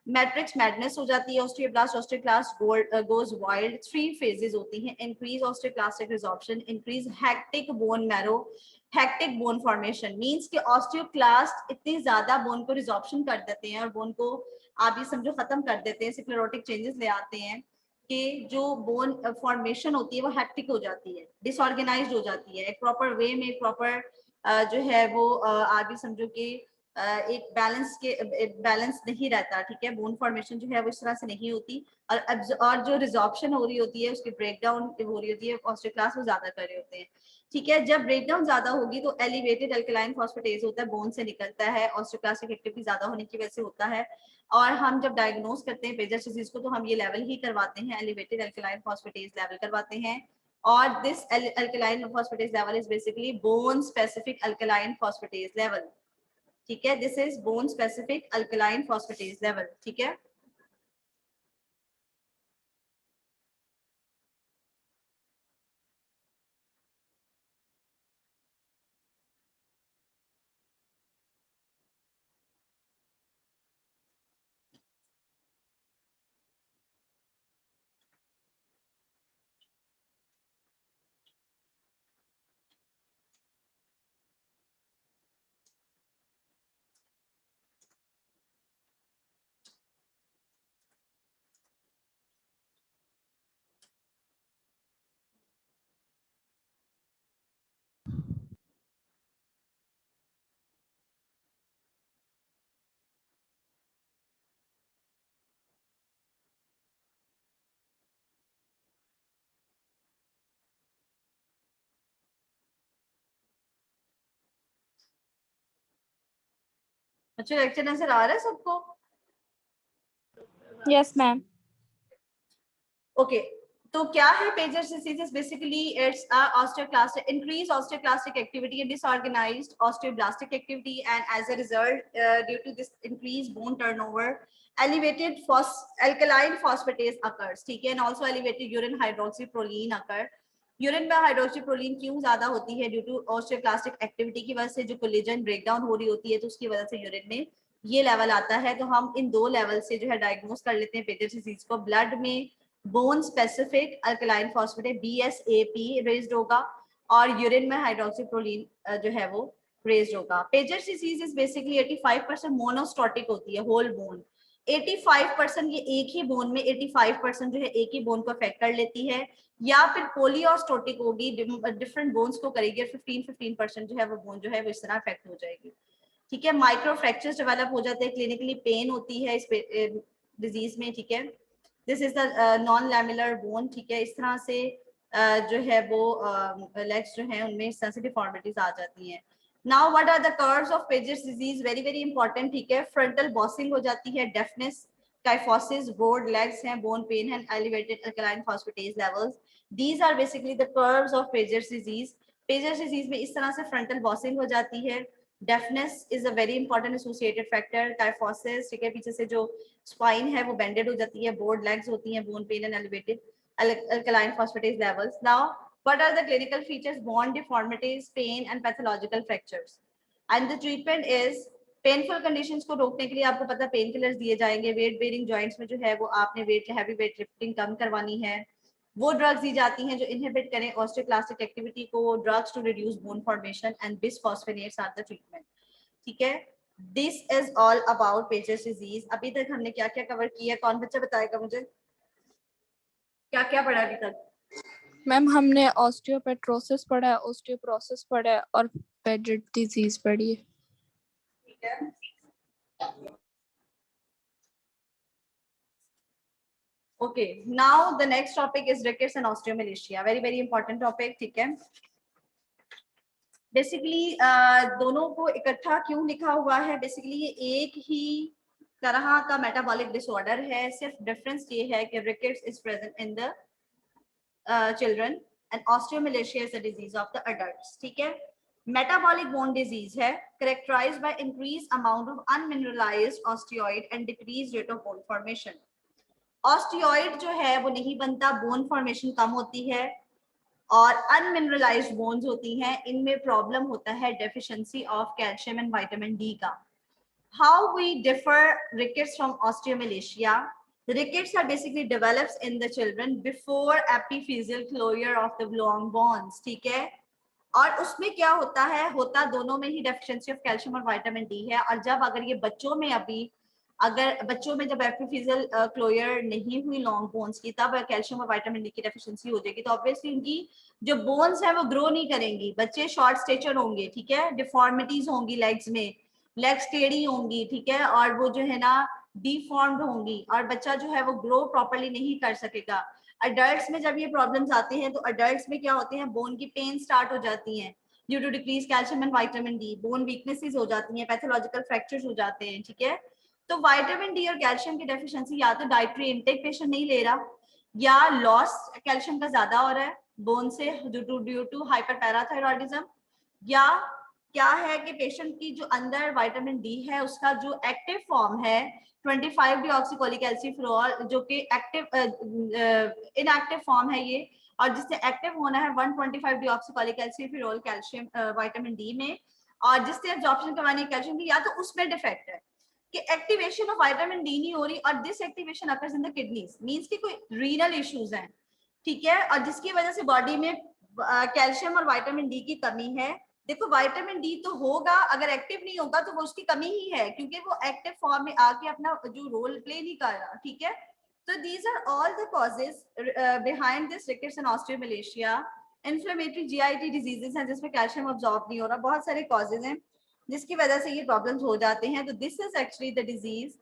मैट्रिक्स मैडनेस हो जाती है, osteoblast osteoclast goes wild. 3 phases होती हैं, increase osteoclastic resorption, increase hectic bone marrow, hectic bone formation. Means कि ऑस्टियोक्लास्ट इतनी ज्यादा बोन को रिजॉर्प्शन कर देते हैं और बोन को आप ये समझो खत्म कर देते हैं, स्क्लेरोटिक चेंजेस ले आते हैं कि जो बोन फॉर्मेशन होती है वो हेक्टिक हो जाती है, डिसऑर्गेनाइज्ड हो जाती है, एक प्रॉपर वे में प्रॉपर जो है वो आप भी समझो कि एक बैलेंस नहीं रहता। ठीक है, बोन फॉर्मेशन जो है वो इस तरह से नहीं होती और जो रिजॉर्प्शन हो रही होती है, उसकी ब्रेकडाउन हो रही होती है, ऑस्टियोक्लास्ट वो ज्यादा कर रहे होते हैं। ठीक है, जब ब्रेकडाउन ज्यादा होगी तो एलिवेटेड अल्कलाइन फॉस्फेटेज होता है, बोन से निकलता है, ऑस्टियोक्लास्टिक एक्टिविटी ज्यादा होने की वजह से होता है। और हम जब डायग्नोस करते हैं पेजर डिजीज को तो हम ये लेवल ही करवाते हैं, एलिवेटेड अल्कलाइन फॉस्फेटेज लेवल करवाते हैं। और this alkaline phosphatase level is basically bone specific alkaline phosphatase level. ठीक है, this is bone specific alkaline phosphatase level. ठीक है, अच्छा लेक्चर नजर आ रहा है सबको? Yes ma'am. ओके, तो क्या है पेजर disease? Basically it's osteoclastic increase osteoclastic activity and disorganised osteoblastic activity and as a result due to this increase bone turnover elevated alkaline phosphatase occurs। ठीक है, and also elevated urine hydroxyproline occur। Urine में हाइड्रोक्सीप्रोलिन क्यों ज्यादा होती है? Due to osteoclastic activity की वजह से जो कोलेजन ब्रेकडाउन हो रही होती है तो उसकी वजह से यूरिन में ये लेवल आता है। तो हम इन 2 लेवल से जो है डायग्नोस कर लेते हैं पेजर डिजीज को। ब्लड में bone specific alkaline phosphatase BSAP raised होगा और यूरिन में हाइड्रोक्सीप्रोलिन जो है वो रेज्ड होगा। पेजर डिजीज इज बेसिकली 85% मोनोस्टोटिक होती है, होल बोन। 85% ये एक ही बोन में 85% जो है एक ही बोन को अफेक्ट कर लेती है, या फिर पोलियोस्टोटिक होगी, डिफरेंट बोन्स को करेगी और 15% जो है वो बोन जो है वो इस तरह अफेक्ट हो जाएगी। ठीक है, माइक्रो फ्रैक्चर्स डेवलप हो जाते हैं, क्लिनिकली पेन होती है इस डिजीज में। ठीक है, this is the non lamellar bone. ठीक है, इस तरह से जो है वो लेग्स जो है उनमें इस तरह से डिफॉर्मिटीज आ जाती हैं। Now what are the curves of Paget's disease? Very very important. ठीक है, फ्रंटल बॉसिंग हो जाती है, डेफनेस, kyphosis, broad legs हैं, bone pain and elevated alkaline phosphatase levels. These are basically the curves of Paget's disease. Paget's disease में इस तरह से frontal bossing हो जाती है, deafness is a very important associated factor, kyphosis, ठीक है, पीछे से जो स्पाइन है वो बेंडेड हो जाती है, बोर्ड लेग्स होती हैं, bone pen and elevated alkaline phosphatase levels. Now, what are the clinical features? Bone deformities, pain and pathological fractures. And the treatment is painful conditions को रोकने के लिए आपको पता पेन किलर्स दिए जाएंगे, वेट बेयरिंग जॉइंट्स में जो है वो आपने हैवी वेट लिफ्टिंग कम करवानी है, वो ड्रग्स दी जाती हैं जो इनहिबिट करें ऑस्टियोक्लास्टिक एक्टिविटी को, drugs to reduce bone formation and bisphosphonates are the treatment, ठीक है। This is all about Paget's disease. अभी तक हमने क्या क्या कवर किया, कौन बच्चा बताएगा मुझे क्या क्या पढ़ा अभी तक? मैम हमने ऑस्टियोपेट्रोसिस पढ़ा है, ऑस्टियोपोरोसिस पढ़ा है और पेजेट डिजीज पढ़ी है। ठीक है, okay, now the next topic is rickets and osteomalacia, very important topic, ठीक है। बेसिकली दोनों को इकट्ठा क्यों लिखा हुआ है, बेसिकली ये एक ही तरह का मेटाबॉलिक डिसऑर्डर है, सिर्फ डिफरेंस ये है कि rickets is present in the children and osteomalacia is the disease of the adults, ठीक है। मेटाबॉलिक बोन डिजीज है, characterised by increase amount of unmineralised osteoid and decrease rate of bone formation. Osteoid जो है वो नहीं बनता, bone formation कम होती है, और अनमिनरलाइज्ड बोन्स होती हैं, इनमें प्रॉब्लम होता है deficiency of calcium and vitamin D का। How we differ rickets from osteomalacia? Rickets are basically develops in the children before epiphyseal closure of the long bones, ठीक है। और उसमें क्या होता है, होता दोनों में ही डेफिशिएंसी ऑफ कैल्शियम और विटामिन डी है। और जब अगर ये बच्चों में अगर बच्चों में जब एपिफिजियल क्लोजर नहीं हुई लॉन्ग बोन्स की, तब कैल्शियम और विटामिन डी की डेफिशिएंसी हो जाएगी, तो ऑब्वियसली उनकी जो बोन्स है वो ग्रो नहीं करेंगी, बच्चे शॉर्ट स्टेचर होंगे, ठीक है, डिफॉर्मिटीज होंगी लेग्स में, लेग्स टेढ़ी होंगी, ठीक है, और वो जो है ना डिफॉर्म्ड होंगी, और बच्चा जो है वो ग्रो प्रॉपर्ली नहीं कर सकेगा। अडल्ट्स में जब ये प्रॉब्लम्स आते हैं तो अडल्ट्स में क्या होते हैं, बोन की पेन स्टार्ट हो जाती है due to decrease calcium and vitamin D, bone weaknesses हो जाती हैं, पैथोलॉजिकल फ्रैक्चर्स हो जाते हैं, ठीक है। तो विटामिन डी और कैल्शियम की डेफिशिएंसी या तो डाइटरी इनटेक पेशेंट नहीं ले रहा, या लॉस कैल्शियम का ज्यादा हो रहा है बोन से ड्यू टू हाइपरपैराथायरॉयडिज्म, या क्या है कि पेशेंट की जो अंदर विटामिन डी है उसका जो एक्टिव फॉर्म है 25 डीऑक्सीकोलिकैल्सिफेरॉल, जो कि इनएक्टिव फॉर्म है ये, और जिससे एक्टिव होना है 125 डीऑक्सीकोलिकैल्सिफेरॉल कैल्शियम विटामिन डी में, और जिससे एब्जॉर्प्शन करवानी है कैल्शियम की, या तो उसमें डिफेक्ट है कि एक्टिवेशन ऑफ विटामिन डी नहीं हो रही, और this activation occurs in the kidneys, means कि कोई रीनल इश्यूज हैं, ठीक है, और जिसकी वजह से बॉडी में कैल्शियम और विटामिन डी की कमी है। देखो विटामिन डी तो होगा, अगर एक्टिव नहीं होगा तो वो उसकी कमी ही है, क्योंकि वो एक्टिव फॉर्म में आके अपना जो रोल प्ले नहीं कर रहा, ठीक है। तो these are all the causes behind this rickets and osteomalacia. Inflammatory GIT diseases हैं जिसमें कैल्शियम अब्सॉर्ब नहीं हो रहा, बहुत सारे कॉजेज हैं जिसकी वजह से ये प्रॉब्लम्स हो जाते हैं। तो this is actually the disease.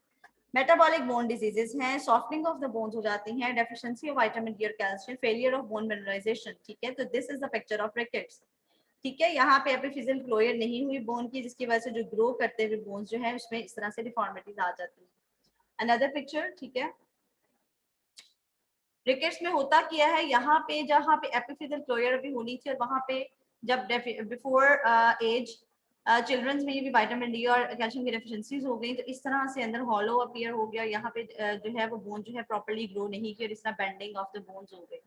Metabolic bone diseases हैं, सॉफ्टनिंग ऑफ द बोन्स हो जाती हैं, डेफिशिएंसी ऑफ विटामिन डी और calcium, failure of bone mineralization, ठीक है। तो this is the picture of rickets, ठीक है। यहाँ पे एपिफिजियल क्लोजर नहीं हुई बोन की, जिसकी वजह से जो ग्रो करते हुए बोन्स जो है उसमें इस तरह से डिफॉर्मिटीज आ जाती है। अनदर पिक्चर, ठीक है। रिकेट्स में होता क्या है, यहाँ पे जहाँ पे एपिफिजियल क्लोजर भी होनी चाहिए, वहां पे जब बिफोर एज चिल्ड्रंस में ये भी विटामिन डी और कैल्शियम की डेफिशिएंसीज हो गई, तो इस तरह से अंदर हॉलो अपीयर हो गया, यहाँ पे जो है वो बोन जो है प्रॉपर्ली ग्रो नहीं की, और इस तरह बेंडिंग ऑफ द बोन्स हो गई,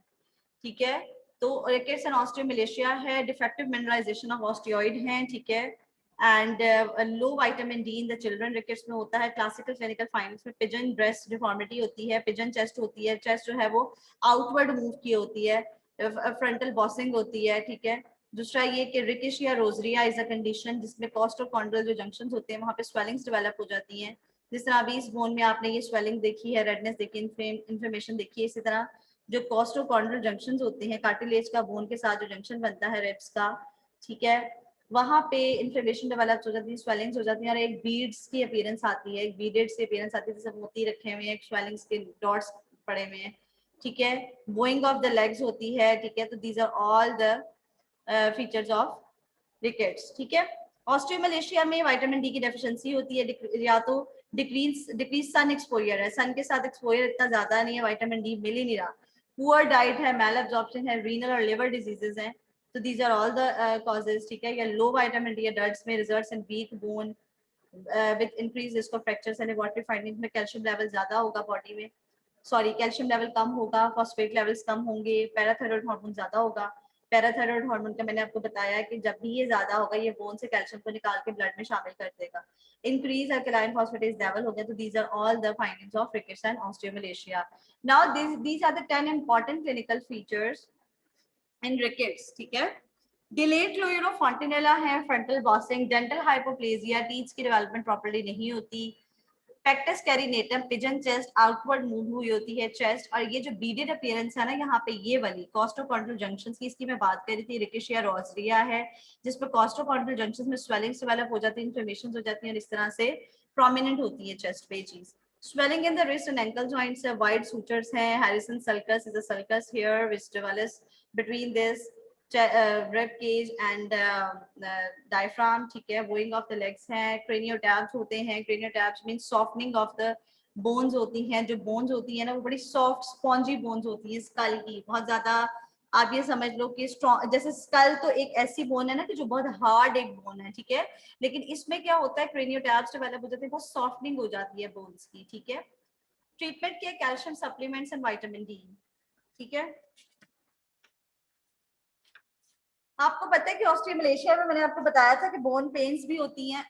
ठीक है। तो रिकेट्स एंड ऑस्टियोमलेशिया है, डिफेक्टिव मिनरलाइजेशन ऑफ ऑस्टियोइड है, ठीक है, and low vitamin D in the children. Rickets में होता है क्लासिकल क्लिनिकल फाइंडिंग्स में पिजन ब्रेस्ट डिफॉर्मिटी होती है, पिजन चेस्ट होती है, चेस्ट जो है वो आउटवर्ड मूव की होती है, फ्रंटल बॉसिंग होती है, ठीक है। दूसरा ये कि रिकेशिया रोजरिया इज अ कंडीशन जिसमें कोस्टोकॉन्ड्रल जो जंक्शंस होते हैं वहां पे स्वेलिंग्स डेवलप हो जाती हैं, जिस तरह अभी इस बोन में आपने ये स्वेलिंग देखी है, रेडनेस देखी, इन्फ्लेमेशन देखी है। इसी तरह जो कोस्टोकॉन्ड्रल जंक्शंस होते हैं, कार्टिलेज का बोन के साथ जो जंक्शन बनता है रिब्स का, ठीक है, वहां पे इन्फ्लेमेशन डेवलप हो जाती है, स्वेलिंग्स हो जाती है, और एक बीड्स की अपीयरेंस आती है, एक बीडेड से अपीयरेंस आती है, जैसे मोती रखे हुए हैं, स्वेलिंग्स के डॉट्स पड़े हुए हैं, ठीक है। बोइंग ऑफ द लेग्स होती है, ठीक है। तो these are all the features of rickets, ठीक है। ऑस्टियोमलेशिया में विटामिन डी की डेफिशिएंसी होती है, या तो डिक्रीज सन एक्सपोजर है, सन के साथ एक्सपोजर इतना ज्यादा नहीं है, विटामिन डी मिल ही नहीं रहा, पुअर डाइट है, मैल एब्जॉर्प्शन है, रीनल और लिवर डिजीजेस हैं। तो these are all the causes, ठीक है। या लो विटामिन डी एडल्ट्स में results in weak bone with increase risk of fractures and abortive findings में कैल्शियम लेवल ज्यादा होगा बॉडी में, सॉरी कैल्शियम लेवल कम होगा, फॉस्फेट लेवल्स कम होंगे, पैराथायराइड हार्मोन ज्यादा होगा। पैराथायराइड हार्मोन का मैंने आपको बताया कि जब भी ये ज्यादा होगा ये बोन से कैल्शियम को निकाल के ब्लड में शामिल कर देगा। इंक्रीज अल्कलाइन फॉस्फेटेज लेवल हो गया। तो these are all the findings of rickets and osteomalacia. Now these are the 10 important clinical features in rickets, ठीक है। डिलेड फ्लोरोफॉन्टिनेला है, frontal bossing, dental hypoplasia, teeth की डेवलपमेंट प्रॉपर्ली नहीं होती, पेक्टस कैरिनेटम, पिजन चेस्ट, आउटवर्ड मूव हुई होती है चेस्ट, और ये जो बीडेड अपीयरेंस है ना यहाँ पे ये वाली कॉस्टोकॉन्ड्रल जंक्शंस की, इसकी मैं बात कर रही थी, रिकेशिया रोजरिया है, जिसपे कॉस्टोकॉन्ड्रल जंक्शंस में स्वेलिंग डेवलप हो जाती है, इन्फ्लेमेशन हो जाती है, और इस तरह से प्रोमिनेंट होती है चेस्ट पे चीज। Swelling in the wrist and ankle joints है, wide sutures हैं, Harrison sulcus is a sulcus here which develops between this rib cage and diaphragm, ठीक है। Bowing of the legs है, craniotabs होते हैं, craniotabs means softening of the bones होती हैं, जो bones होती है ना वो बड़ी soft spongy bones होती है skull की, बहुत ज्यादा आप ये समझ लो कि स्ट्रॉन्ग, जैसे स्कल तो एक ऐसी बोन है ना कि जो बहुत हार्ड एक बोन है, ठीक है, लेकिन इसमें क्या होता है क्रेनियोटैब्स डेवलप हो जाते हैं, बहुत सॉफ्टनिंग हो जाती है बोन्स की, ठीक है। ट्रीटमेंट किया calcium supplements and vitamin D, ठीक है। आपको पता है कि ऑस्टियोमलेशिया में मैंने आपको बताया था कि बोन पेन्स भी होती हैं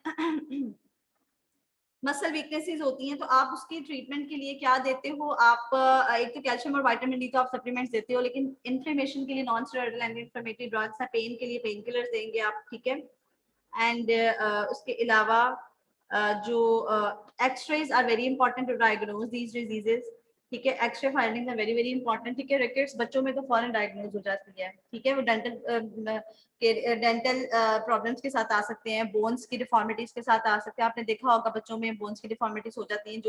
मसल वीकनेसेस होती हैं, तो आप उसकी ट्रीटमेंट के लिए क्या देते हो आप, एक तो कैल्शियम और विटामिन डी तो आप सप्लीमेंट्स देते हो, लेकिन इन्फ्लेमेशन के लिए non steroidal anti inflammatory drugs है, पेन के लिए पेन किलर्स देंगे आप, ठीक है। एंड उसके अलावा जो x-rays are very important to diagnose these diseases, ठीक है। X-ray findings are very very important, ठीक है। रिकेट्स बच्चों में तो फौरन डायग्नोज हो जाती है, ठीक है, वो डेंटल प्रॉब्लम्स के साथ आ सकते हैं, बोन्स की डिफॉर्मिटीज के साथ आ सकते हैं। आपने देखा होगा बच्चों में बोन्स की डिफॉर्मिटीज हो जाती हैं,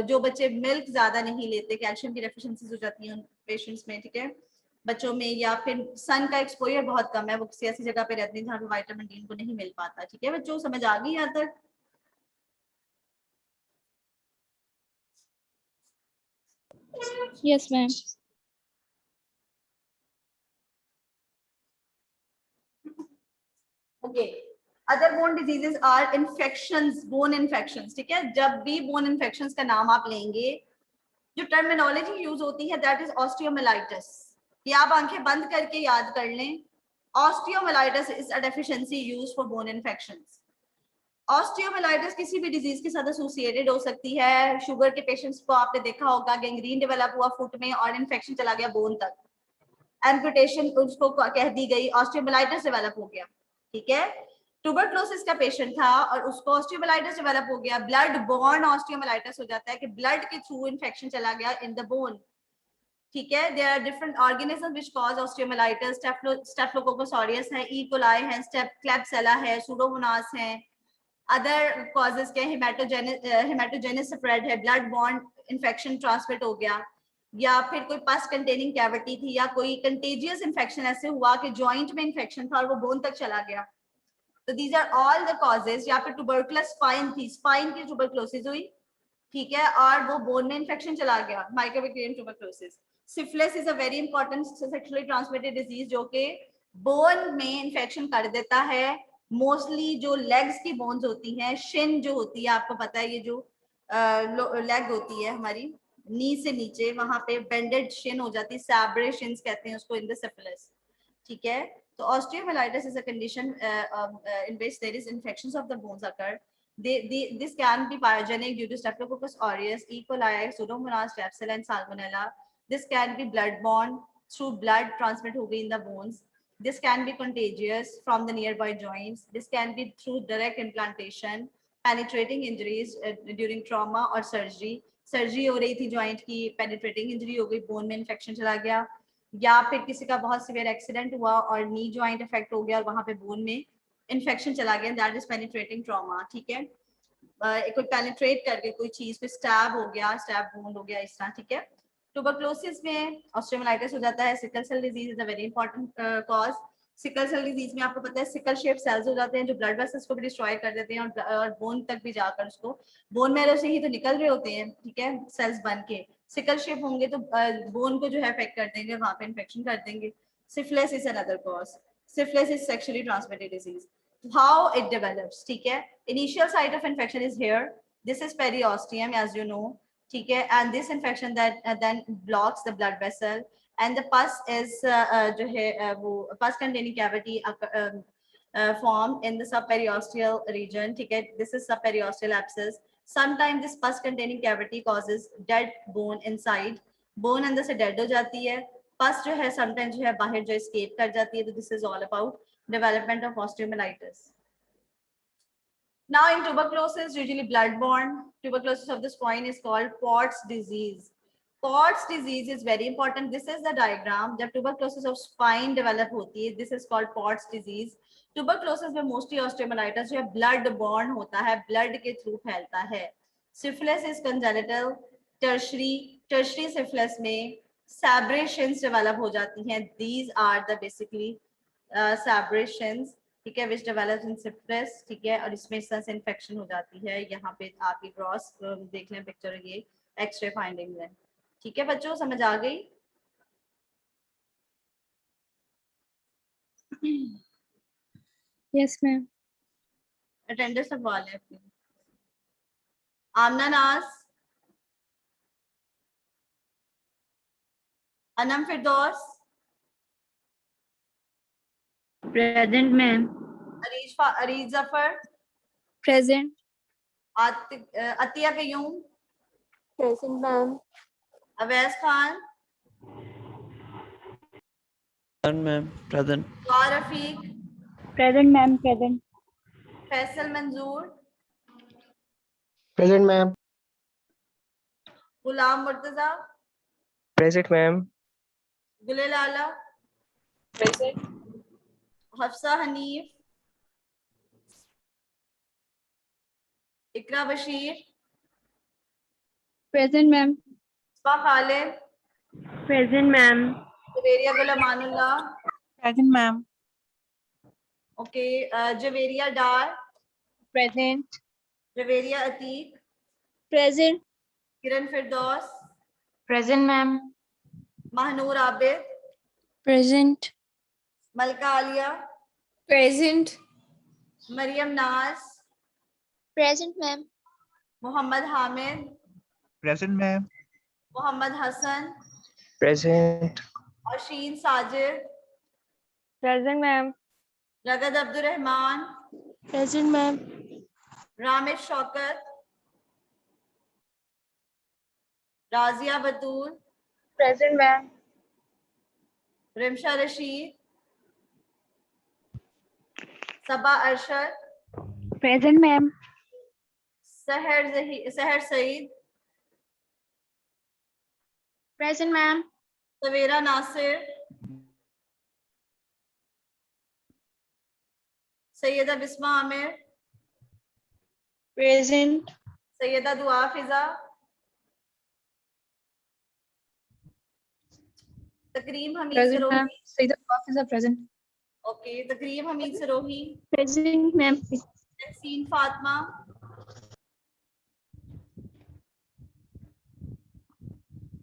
जो बच्चे मिल्क ज्यादा नहीं लेते, कैल्शियम की डेफिशिएंसीज हो जाती हैं उन पेशेंट्स में, ठीक है, बच्चों में, या फिर सन का एक्सपोजर बहुत कम है, वो किसी ऐसी जगह पे रहते हैं जहाँ पे विटामिन डी उनको नहीं मिल पाता, ठीक है बच्चों, समझ आ गई यहाँ तक। Yes, ma'am. Okay, other bone diseases are infections, bone infections, ठीक है। जब भी बोन इन्फेक्शंस का नाम आप लेंगे, जो टर्मिनोलॉजी यूज होती है दैट इज ऑस्टियोमाइलाइटिस, ये आप आंखें बंद करके याद कर लें। Osteomyelitis is a deficiency used for bone infections. Osteomyelitis किसी भी डिजीज के साथ एसोसिएटेड हो सकती है। शुगर के पेशेंट्स को आपने देखा होगा, गैंग्रीन डेवलप हुआ फुट में और इन्फेक्शन चला गया बोन तक, एम्पुटेशन उसको कह दी गई, ऑस्टियोमाइलाइटिस डेवलप हो गया, ठीक है। ट्यूबरक्लोसिस का पेशेंट था और उसको ऑस्टियोमाइलाइटिस डेवलप हो गया, ब्लड बोर्न ऑस्टियोमाइलाइटिस हो जाता है कि ब्लड के थ्रू इन्फेक्शन चला गया इन द बोन, ठीक है। There are different organism which cause osteomyelitis, staphylococcus aureus है, ई कोलाई है, क्लेब्सिला है, सूडोमोनास है। अदर कॉजेज के हेमाटोजेनिस स्प्रेड है, ब्लड बॉर्न इन्फेक्शन ट्रांसमिट हो गया, या फिर कोई पस कंटेनिंग कैविटी थी, या कोई कंटेजियस इन्फेक्शन ऐसे हुआ कि जॉइंट में इन्फेक्शन था और वो बोन तक चला गया। तो these are all the causes. या फिर ट्यूबरकुलस स्पाइन थी, स्पाइन की ट्यूबरकुलोसिस हुई, ठीक है, और वो बोन में इन्फेक्शन चला गया, mycobacterium tuberculosis. Syphilis is a very important sexually transmitted disease जो कि बोन में इन्फेक्शन कर देता है। मोस्टली जो लेग्स की बोन्स होती हैं, शिन जो होती है, आपको पता है ये जो लेग होती है हमारी नी से नीचे, वहां पे बेंडेड शिन हो जाती है, सैब्रे शिन्स कहते हैं उसको इन द सिफिलिस, ठीक है। तो osteomyelitis is a condition in which there is infections of the bones occur. This can be pyogenic due to Staphylococcus aureus, E. coli, Pseudomonas, Klebsiella, and Salmonella. This can be bloodborne through blood transmit in the bones. This can be contagious from the nearby joints. This can be through direct implantation, penetrating injuries during trauma or surgery. Surgery हो रही थी joint की, penetrating injury हो गई, bone में infection चला गया, या फिर किसी का बहुत सीवियर एक्सीडेंट हुआ और नी जॉइंट इफेक्ट हो गया और वहां पे बोन में इन्फेक्शन चला गया, दैट इज पेनिट्रेटिंग ट्रॉमा, ठीक है। कोई पेनिट्रेट करके कोई चीज पे स्टैब हो गया, स्टैब वुंड हो गया, इस तरह, ठीक है। ट्यूबरक्लोसिस में ऑस्टियोमाइलाइटिस हो जाता है। Sickle cell disease is a very important cause. Sickle cell disease में आपको पता है सिकल शेप सेल्स हो जाते हैं जो ब्लड वेसल्स को भी डिस्ट्रॉय कर देते हैं और बोन तक भी जाकर उसको, बोन मैरो से ही तो निकल रहे होते हैं, ठीक है, सेल्स बन के। सिकल शेप होंगे तो बोन को जो है अफेक्ट कर देंगे, वहां पे इन्फेक्शन कर देंगे। Syphilis is another cause. Syphilis is sexually transmitted disease. How it develops, ठीक है? Initial site of infection is here. This is periosteum, as you know, ठीक है? And this infection that then blocks the blood vessel. And the pus is जो है वो pus containing cavity formed in the subperiosteal region, ठीक है? This is subperiosteal abscess. Sometimes this pus containing cavity causes dead bone inside. Bone अंदर से dead हो जाती है. Pus जो है sometimes जो है बाहर जो escape कर जाती है. तो this is all about development of osteomyelitis. Now in tuberculosis, usually blood-borne. Tuberculosis of the spine is called Pott's disease. Pott's disease is very important. This is the diagram. जब tuberculosis of spine develop होती है, this is called Pott's disease. Tuberculosis में mostly osteomyelitis जो है blood-borne होता है, blood के through फैलता है. Syphilis is congenital. Tertiary syphilis में sabrations develop हो जाती हैं. These are the basically sabrations, ठीक है, which develops in syphilis, ठीक है, और इसमें इस तरह से इन्फेक्शन हो जाती है. यहाँ पे आपकी ग्रॉस देख लें पिक्चर, ये एक्सरे फाइंडिंग है. ठीक है बच्चों, समझ आ गई? Yes ma'am. अटेंडेंस सवाल है अपनी. Amna Naz, Anam Firdous, Present, ma'am. Areej Zafar, present. Atiya Qayyum, present ma'am. Awais Khan, ma'am present. Dua Rafiq, Present, ma'am. Present. Faisal Manzoor, present ma'am. Ghulam Murtaza, present ma'am. Gule Lala, present. Hafsa Hanif, Iqra Bashir, Present, ma'am. स्पा Khalid, Present, ma'am. Javeria Gulmanullah, Present, ma'am. Okay, Javeria Dar, Present. Javeria Atiq, Present. Kiran Firdous, Present, ma'am. Mahnoor Abid, present. Malka Aliya, present. Maryam Naz, Present, ma'am. Mohammad Hamid, Present, ma'am. Mohammad Hasan, present. Ashin Sajid, Present, ma'am. रगद Abdul Rahman, Present, ma'am. Ramish Shaukat, राजिया बतूल, Present, ma'am. Rimsha Rashid, सबा Arshad, Present, ma'am. सहर Saeed, Present, ma'am. सवेरा Nasir, Syeda Bisma Aamir, Present. Syeda Dua Fiza, Takreem Hameed Present, Sirohi, ma'am. Sayyida Hafiza present. Okay, Takreem Hameed Sirohi, Present, ma'am. Tehseen Fatima,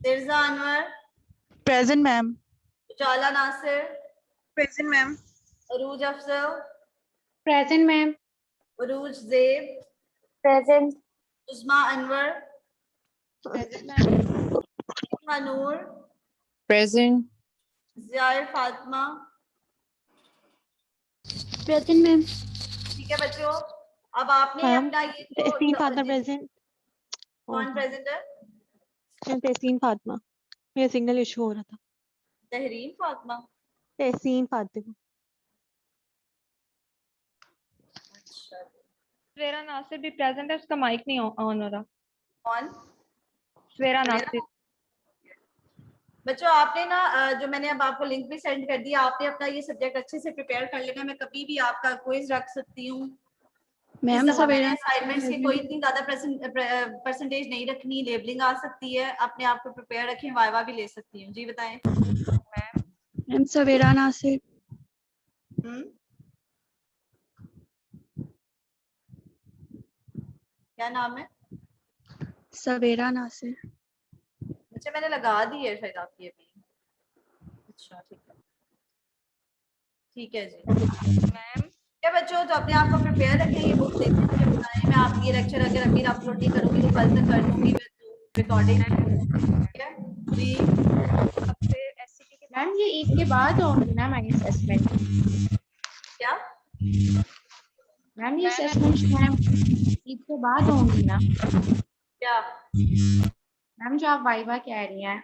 Tirza Anwar, Present, ma'am. Ujala Nasir, Present, ma'am. Arooj Afzal, Present, ma'am. Arooj Zeb, Present. Usma Anwar, Present, ma'am. Noor, present. Ziyar Fatima. Present, ma'am. ठीक है बच्चों, अब आपने ma'am, अपना ये तहसीन Fatima present. कौन present है? तहसीन फातिमा. मेरा सिग्नल इशू हो रहा था. तहरीन फातिमा. तहसीन फातिमा. अच्छा, स्वेरा नासिर भी प्रेजेंट है, उसका माइक नहीं ऑन हो रहा. कौन? स्वेरा नासिर. बच्चों आपने ना जो मैंने अब आपको लिंक भी सेंड कर दिया, आपने अपना ये सब्जेक्ट अच्छे से प्रिपेयर कर लेना. मैं कभी भी आपका क्विज रख सकती हूँ. मैम सवेरा असाइनमेंट्स की कोई इतनी ज्यादा परसेंटेज नहीं रखनी. लेबलिंग आ सकती है, अपने आप को प्रिपेयर रखें. वाइवा भी ले सकती हूँ. जी बताएं. मैम सवेरा नासिर. क्या नाम है? सवेरा नासिर. अच्छा, मैंने लगा दी है शायद आपकी अभी. अच्छा ठीक है. ठीक है जी। मैम क्या बच्चों, तो अपने आप को प्रिपेयर रखें, ये बुक देखने मुझे बताएं। मैं आप ये लेक्चर अगर अभी अपलोड नहीं करूंगी तो कल तक कर दूंगी मैं रिकॉर्डिंग। ठीक है जी। अब फिर एससीटी के मैम ये ईद के बाद होंगी ना मैम असेसमेंट? क्या मैम ये असेसमेंट मैम ईद के बाद होंगी ना? क्या मैम जो आप वाइवा कह रही हैं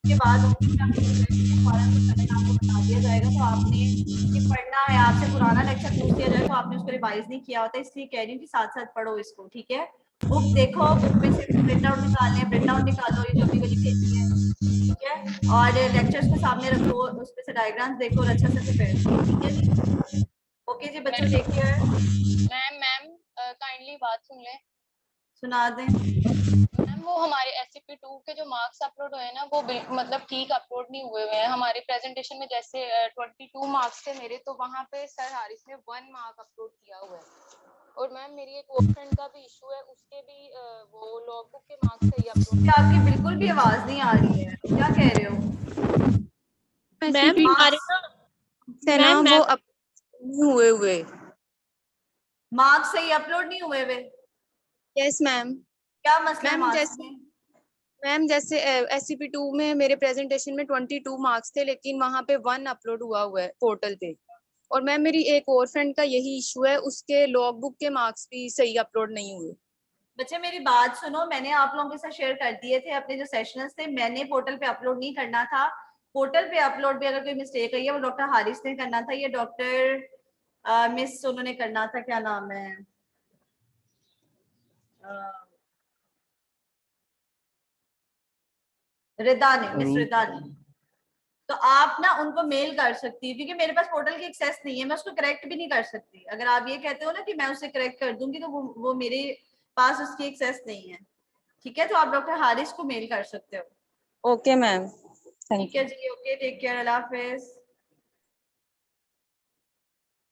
के बाद होंगी, आपको बता दिया जाएगा। तो आपने ये पढ़ना है, आपसे पुराना लेक्चर पूछ दिया जाए तो आपने उसको रिवाइज नहीं किया होता, इसलिए कह रही हूँ कि साथ साथ पढ़ो इसको। ठीक है, बुक देखो, बुक में से प्रिंट आउट निकालने हैं, प्रिंट आउट निकालो, ये जो अभी वाली भेजी है। ठीक है, और लेक्चर्स को सामने रखो, उसमें से डायग्राम्स देखो और अच्छा से प्रिपेयर करो। ठीक है जी। ओके जी बच्चों, टेक केयर। मैम काइंडली बात सुन ले। सुना दें। मैम वो हमारे SCP-2 के जो मार्क्स अपलोड हुए हैं ना वो मतलब ठीक अपलोड नहीं हुए हैं। हमारे प्रेजेंटेशन में जैसे 22 मार्क्स थे मेरे, तो वहाँ पे सर हारिस ने 1 मार्क अपलोड किया हुआ है। और मैम मेरी एक और फ्रेंड का भी इशू है, उसके भी वो लॉग बुक के मार्क्स सही अपलोड। आपकी बिल्कुल भी आवाज नहीं आ रही है, क्या कह रहे हो? मैम हमारे ना वो हुए हुए। मार्क्स सही अपलोड नहीं हुए वे? Yes ma'am. क्या मसला है मैम मार्क्स में? मैम जैसे SCP-2 में मेरे प्रेजेंटेशन में 22 मार्क्स थे, लेकिन वहाँ पे 1 अपलोड हुआ है पोर्टल पे। और मैम मेरी एक और फ्रेंड का यही इशू है, उसके लॉग बुक के मार्क्स भी सही अपलोड नहीं हुए। बच्चे मेरी बात सुनो, मैंने आप लोगों के साथ शेयर कर दिए थे अपने जो सेशंस थे। मैंने पोर्टल पे अपलोड नहीं करना था, पोर्टल पे अपलोड भी अगर कोई मिस्टेक हुई है वो डॉक्टर हारिस ने करना था, ये डॉक्टर मिस उन्होंने करना था, क्या नाम है, रिदा ने, मिस रिदा ने। तो आप ना उनको मेल कर सकती है, क्योंकि मेरे पास पोर्टल की एक्सेस नहीं है, मैं उसको करेक्ट भी नहीं कर सकती। अगर आप ये कहते हो ना कि मैं उसे करेक्ट कर दूंगी तो वो मेरे पास उसकी एक्सेस नहीं है। ठीक है, तो आप डॉक्टर हारिस को मेल कर सकते हो। ओके मैम, थैंक ठीक है जी, ओके, टेक केयर, अल्लाह हाफिज।